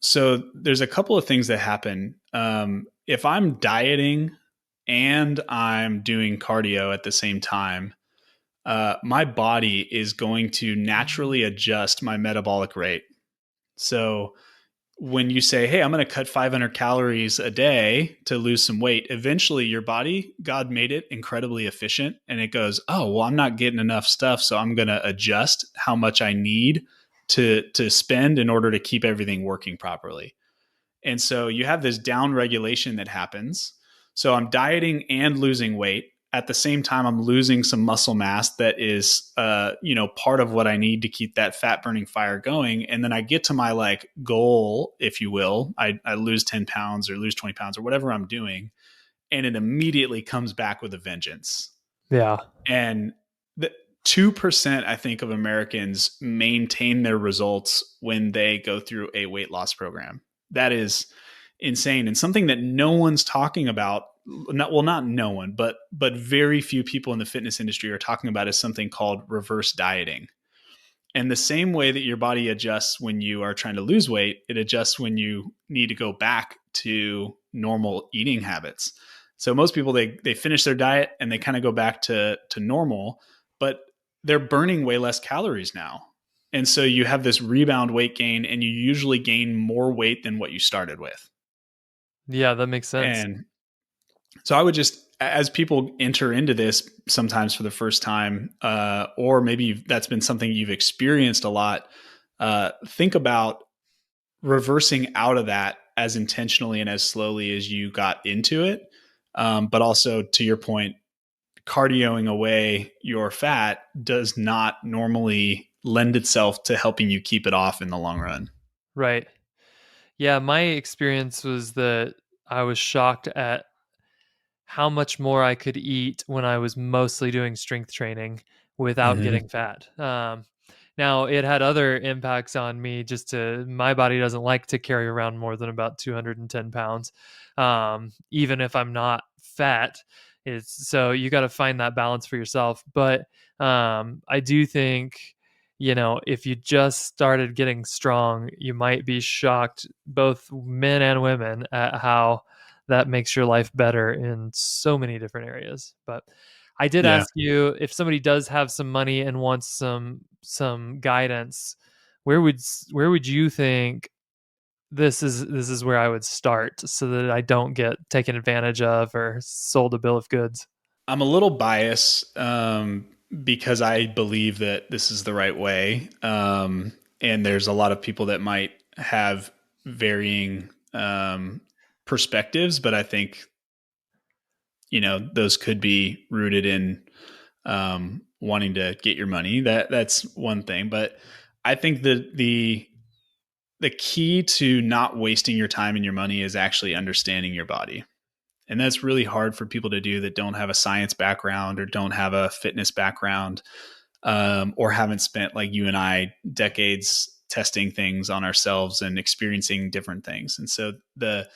So there's a couple of things that happen. If I'm dieting and I'm doing cardio at the same time, my body is going to naturally adjust my metabolic rate. So when you say, hey, I'm going to cut 500 calories a day to lose some weight, eventually your body, God made it incredibly efficient. And it goes, oh, well, I'm not getting enough stuff. So I'm going to adjust how much I need to spend in order to keep everything working properly. And so you have this down regulation that happens. So I'm dieting and losing weight. At the same time, I'm losing some muscle mass that is, part of what I need to keep that fat burning fire going. And then I get to my like goal, if you will. I lose 10 pounds or lose 20 pounds or whatever I'm doing. And it immediately comes back with a vengeance. Yeah. And the 2%, I think, of Americans maintain their results when they go through a weight loss program. That is insane, and something that no one's talking about. Not no one, but very few people in the fitness industry are talking about is something called reverse dieting. And the same way that your body adjusts when you are trying to lose weight, it adjusts when you need to go back to normal eating habits. So most people, they finish their diet and they kind of go back to normal, but they're burning way less calories now. And so you have this rebound weight gain, and you usually gain more weight than what you started with. Yeah, that makes sense. And so I would just, as people enter into this sometimes for the first time, or maybe that's been something you've experienced a lot, think about reversing out of that as intentionally and as slowly as you got into it. But also, to your point, cardioing away your fat does not normally lend itself to helping you keep it off in the long run. Right. Yeah, my experience was that I was shocked at how much more I could eat when I was mostly doing strength training without getting fat. Now, it had other impacts on me. My body doesn't like to carry around more than about 210 pounds, even if I'm not fat. So you got to find that balance for yourself. But I do think, if you just started getting strong, you might be shocked, both men and women, at how that makes your life better in so many different areas. But I did Yeah. ask you, if somebody does have some money and wants some guidance, where would you think this is where I would start so that I don't get taken advantage of or sold a bill of goods? I'm a little biased because I believe that this is the right way. And there's a lot of people that might have varying perspectives, but I think, those could be rooted in wanting to get your money. That's one thing. But I think that the key to not wasting your time and your money is actually understanding your body. And that's really hard for people to do that don't have a science background or don't have a fitness background, or haven't spent, like you and I, decades testing things on ourselves and experiencing different things. And so the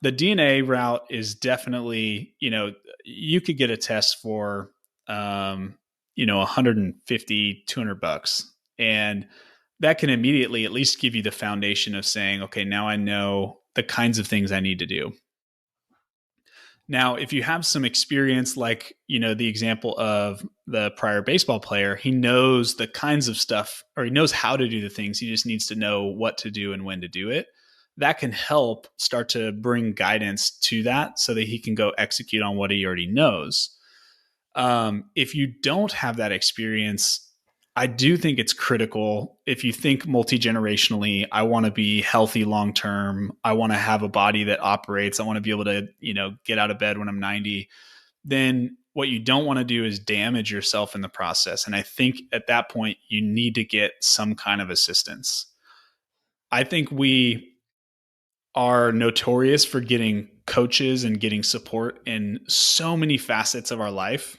DNA route is definitely, you could get a test for, 150, $200, and that can immediately at least give you the foundation of saying, okay, now I know the kinds of things I need to do. Now, if you have some experience, like, the example of the prior baseball player, he knows the kinds of stuff, or he knows how to do the things. He just needs to know what to do and when to do it. That can help start to bring guidance to that so that he can go execute on what he already knows. If you don't have that experience, I do think it's critical. If you think multi-generationally, I want to be healthy long term, I want to have a body that operates, I want to be able to, get out of bed when I'm 90, then what you don't want to do is damage yourself in the process. And I think at that point, you need to get some kind of assistance. I think we are notorious for getting coaches and getting support in so many facets of our life.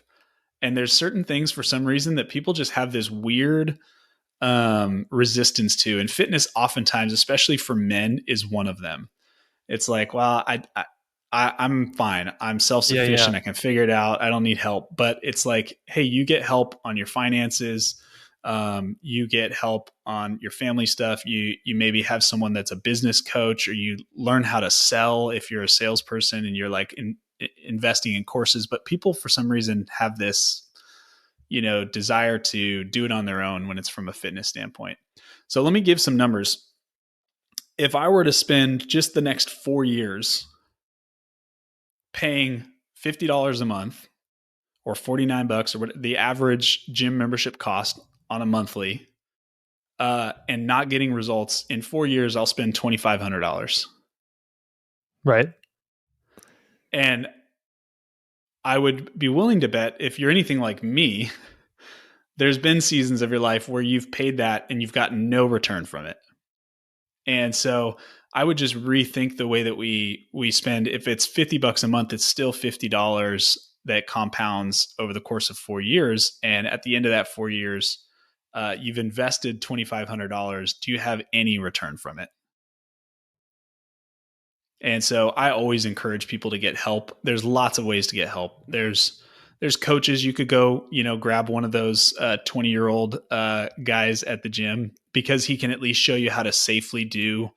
And there's certain things, for some reason, that people just have this weird resistance to. And fitness, oftentimes, especially for men, is one of them. It's like, well, I'm fine. I'm self-sufficient. Yeah. I can figure it out. I don't need help. But it's like, hey, you get help on your finances. You get help on your family stuff. You maybe have someone that's a business coach, or you learn how to sell if you're a salesperson and you're like investing in courses. But people, for some reason, have this, desire to do it on their own when it's from a fitness standpoint. So let me give some numbers. if I were to spend just the next 4 years paying $50 a month or $49 or what the average gym membership cost on a monthly, and not getting results in 4 years, I'll spend $2,500. Right. And I would be willing to bet if you're anything like me, there's been seasons of your life where you've paid that and you've gotten no return from it. And so I would just rethink the way that we spend. If it's $50 a month, it's still $50 that compounds over the course of 4 years. And at the end of that 4 years, you've invested $2,500. Do you have any return from it? And so I always encourage people to get help. There's lots of ways to get help. There's coaches. You could go, grab one of those 20-year-old guys at the gym, because he can at least show you how to safely do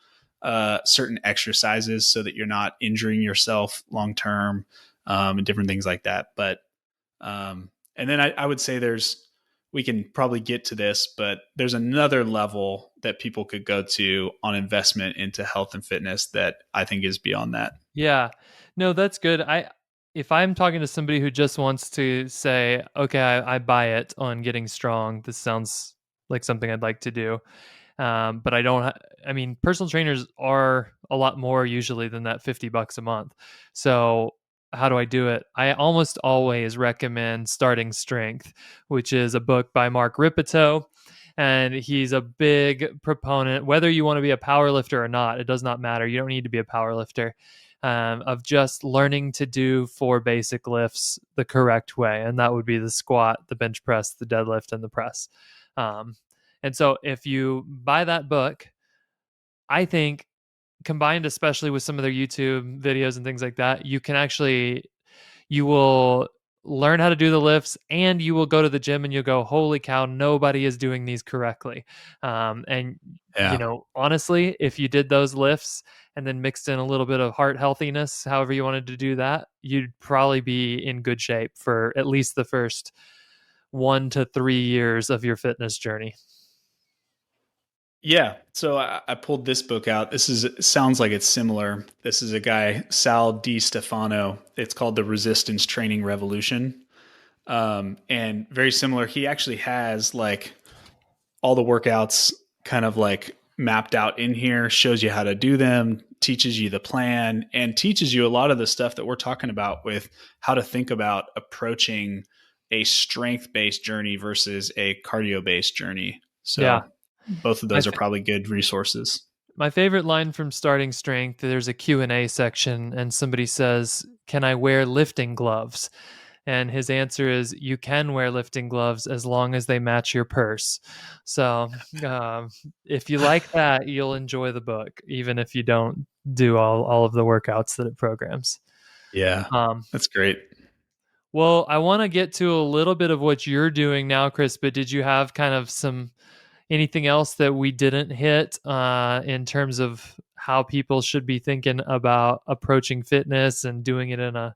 certain exercises so that you're not injuring yourself long term, and different things like that. But and then I would say we can probably get to this, but there's another level that people could go to on investment into health and fitness that I think is beyond that. Yeah. No, that's good. If I'm talking to somebody who just wants to say, okay, I buy it on getting strong, this sounds like something I'd like to do. But I don't, I mean, personal trainers are a lot more usually than that $50 a month. So how do I do it? I almost always recommend Starting Strength, which is a book by Mark Ripito. And he's a big proponent, whether you want to be a power lifter or not, it does not matter. You don't need to be a power lifter, of just learning to do 4 basic lifts the correct way. And that would be the squat, the bench press, the deadlift, and the press. And so if you buy that book, I think combined especially with some of their YouTube videos and things like that, you will learn how to do the lifts, and you will go to the gym and you'll go, holy cow, nobody is doing these correctly. And honestly, if you did those lifts and then mixed in a little bit of heart healthiness, however you wanted to do that, you'd probably be in good shape for at least the first 1 to 3 years of your fitness journey. Yeah. So I pulled this book out. Sounds like it's similar. This is a guy, Sal DiStefano. It's called The Resistance Training Revolution. And very similar. He actually has like all the workouts kind of like mapped out in here, shows you how to do them, teaches you the plan, and teaches you a lot of the stuff that we're talking about with how to think about approaching a strength-based journey versus a cardio-based journey. So Yeah. both of those are probably good resources. My favorite line from Starting Strength, there's a Q&A section and somebody says, can I wear lifting gloves? And his answer is, you can wear lifting gloves as long as they match your purse. So if you like that, you'll enjoy the book, even if you don't do all of the workouts that it programs. Yeah, that's great. Well, I want to get to a little bit of what you're doing now, Chris, but did you have kind of anything else that we didn't hit in terms of how people should be thinking about approaching fitness and doing it in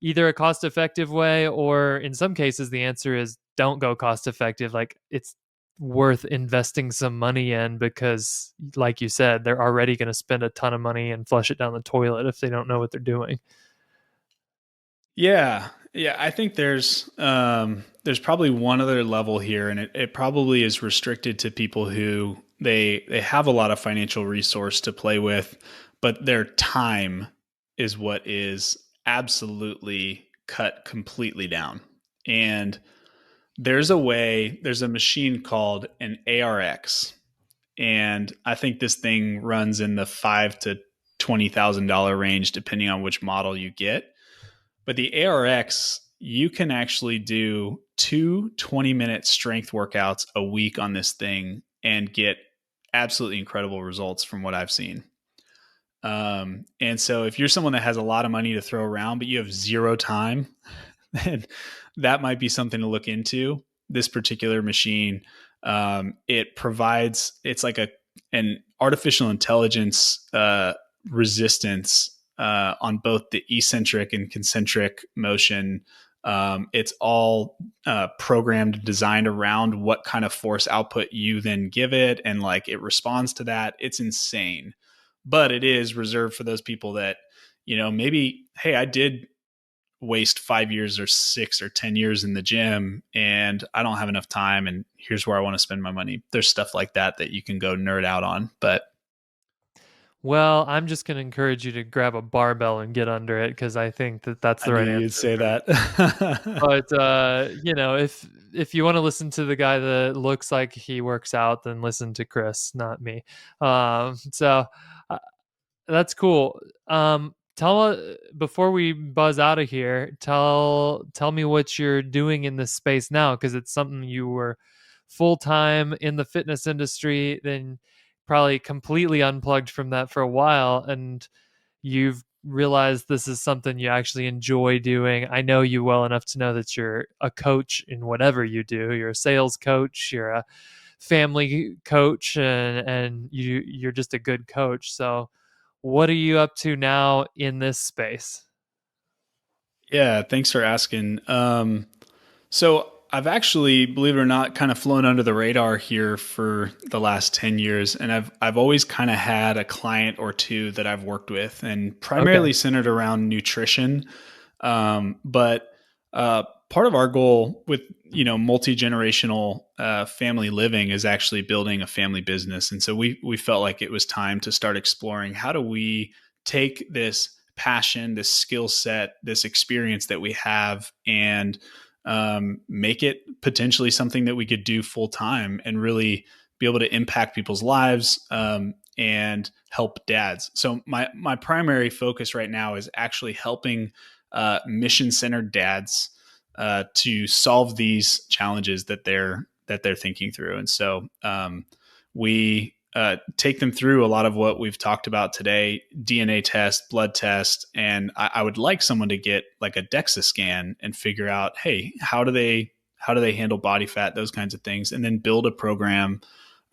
either a cost-effective way, or in some cases the answer is don't go cost-effective. Like, it's worth investing some money in because, like you said, they're already going to spend a ton of money and flush it down the toilet if they don't know what they're doing. Yeah. I think there's probably one other level here, and it probably is restricted to people who they have a lot of financial resource to play with, but their time is what is absolutely cut completely down. And there's a machine called an ARX, and I think this thing runs in the $5,000 to $20,000 range depending on which model you get. But the ARX, you can actually do 2 20-minute strength workouts a week on this thing and get absolutely incredible results from what I've seen. And so if you're someone that has a lot of money to throw around, but you have zero time, then that might be something to look into. This particular machine, it's like an artificial intelligence resistance on both the eccentric and concentric motion It's all programmed, designed around what kind of force output you then give it, and like it responds to that. It's insane, but it is reserved for those people that, maybe, hey, I did waste 5 years or 6 or 10 years in the gym and I don't have enough time, and here's where I want to spend my money. There's stuff like that you can go nerd out on. But Well, I'm just going to encourage you to grab a barbell and get under it, because I think that that's I the knew right you'd answer. say that. But if you want to listen to the guy that looks like he works out, then listen to Chris, not me. So uh, that's cool. Before we buzz out of here, tell me what you're doing in this space now, because it's something you were full time in the fitness industry, then probably completely unplugged from that for a while, and you've realized this is something you actually enjoy doing. I know you well enough to know that you're a coach in whatever you do. You're a sales coach, you're a family coach, and you're just a good coach. So what are you up to now in this space? Yeah, thanks for asking. So I've actually, believe it or not, kind of flown under the radar here for the last 10 years. And I've always kind of had a client or two that I've worked with, and Okay. primarily centered around nutrition. But part of our goal with, multi-generational family living is actually building a family business. And so we felt like it was time to start exploring, how do we take this passion, this skill set, this experience that we have, and make it potentially something that we could do full time and really be able to impact people's lives, and help dads. So my primary focus right now is actually helping mission centered dads to solve these challenges that they're thinking through. And so we take them through a lot of what we've talked about today: DNA test, blood test. And I would like someone to get like a DEXA scan and figure out, hey, how do they handle body fat, those kinds of things, and then build a program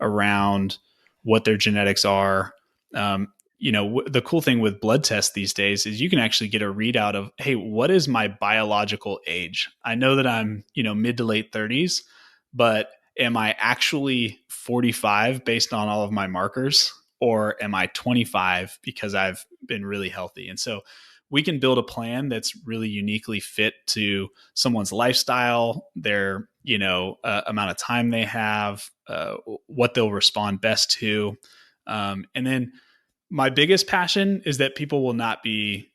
around what their genetics are. The cool thing with blood tests these days is you can actually get a readout of, hey, what is my biological age? I know that I'm, mid to late 30s, but am I actually 45 based on all of my markers, or am I 25 because I've been really healthy? And so we can build a plan that's really uniquely fit to someone's lifestyle, their, amount of time they have, what they'll respond best to. And then my biggest passion is that people will not be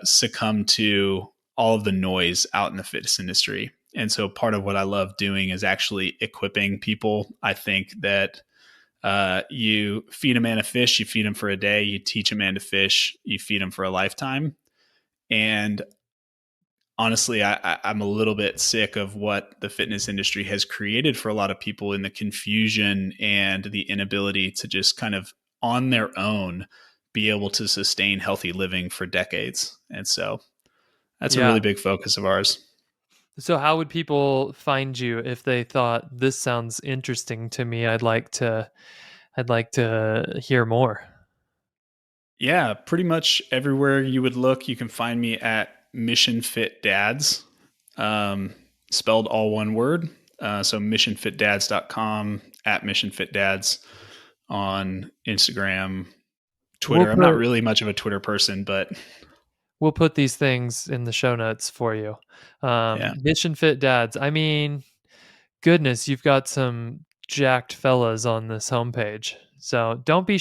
succumb to all of the noise out in the fitness industry. And so part of what I love doing is actually equipping people. I think that you feed a man a fish, you feed him for a day, you teach a man to fish, you feed him for a lifetime. And honestly, I'm a little bit sick of what the fitness industry has created for a lot of people, in the confusion and the inability to just kind of on their own be able to sustain healthy living for decades. And so that's a Yeah. really big focus of ours. So how would people find you if they thought this sounds interesting to me? I'd like to hear more. Yeah, pretty much everywhere you would look, you can find me at Mission Fit Dads, spelled all one word. So missionfitdads.com, at Mission Fit Dads on Instagram, We'll Twitter. I'm not put really much of a Twitter person, but we'll put these things in the show notes for you. yeah. Mission Fit Dads. I mean, goodness, you've got some jacked fellas on this homepage. So don't be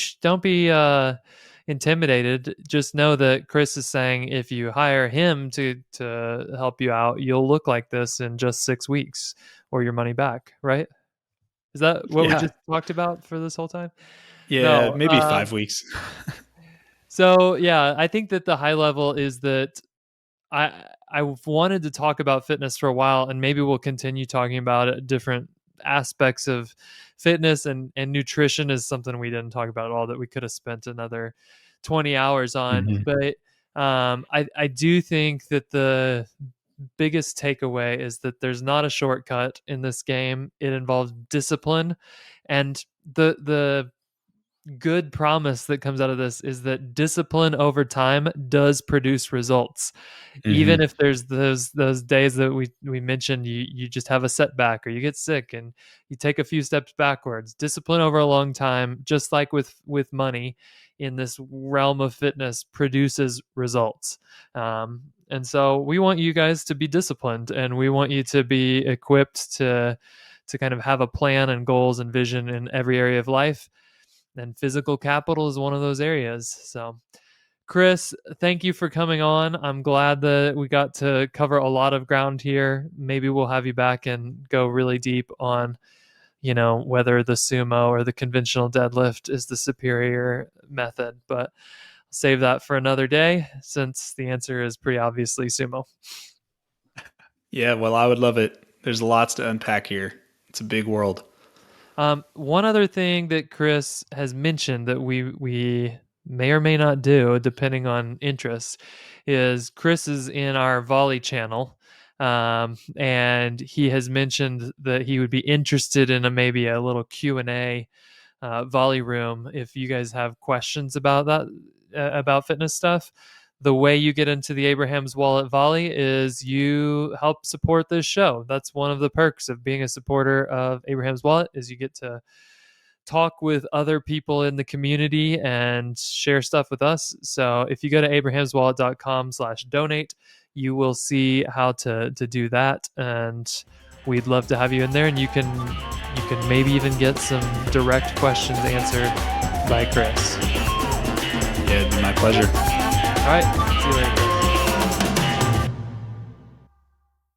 intimidated. Just know that Chris is saying if you hire him to help you out, you'll look like this in just 6 weeks, or your money back. Right? Is that what we Yeah. just talked about for this whole time? Yeah, No. maybe 5 weeks. So yeah, I think that the high level is that I've wanted to talk about fitness for a while, and maybe we'll continue talking about it. Different aspects of fitness and nutrition is something we didn't talk about at all that we could have spent another 20 hours on. Mhm. But I do think that the biggest takeaway is that there's not a shortcut in this game. It involves discipline, and the good promise that comes out of this is that discipline over time does produce results. Even if there's those days that we mentioned, you just have a setback or you get sick and you take a few steps backwards. Discipline over a long time, just like with money in this realm of fitness, produces results. And so we want you guys to be disciplined, and we want you to be equipped to kind of have a plan and goals and vision in every area of life. And physical capital is one of those areas. So, Chris, thank you for coming on. I'm glad that we got to cover a lot of ground here. Maybe we'll have you back and go really deep on, whether the sumo or the conventional deadlift is the superior method. But I'll save that for another day, since the answer is pretty obviously sumo. Yeah, well, I would love it. There's lots to unpack here. It's a big world. One other thing that Chris has mentioned that we may or may not do, depending on interest, is Chris is in our volley channel, and he has mentioned that he would be interested in maybe a little Q&A volley room if you guys have questions about that, about fitness stuff. The way you get into the Abraham's Wallet Volley is you help support this show. That's one of the perks of being a supporter of Abraham's Wallet, is you get to talk with other people in the community and share stuff with us. So if you go to abrahamswallet.com/donate, you will see how to do that. And we'd love to have you in there, and you can maybe even get some direct questions answered by Chris. Yeah, it'd be my pleasure. All right. See you later.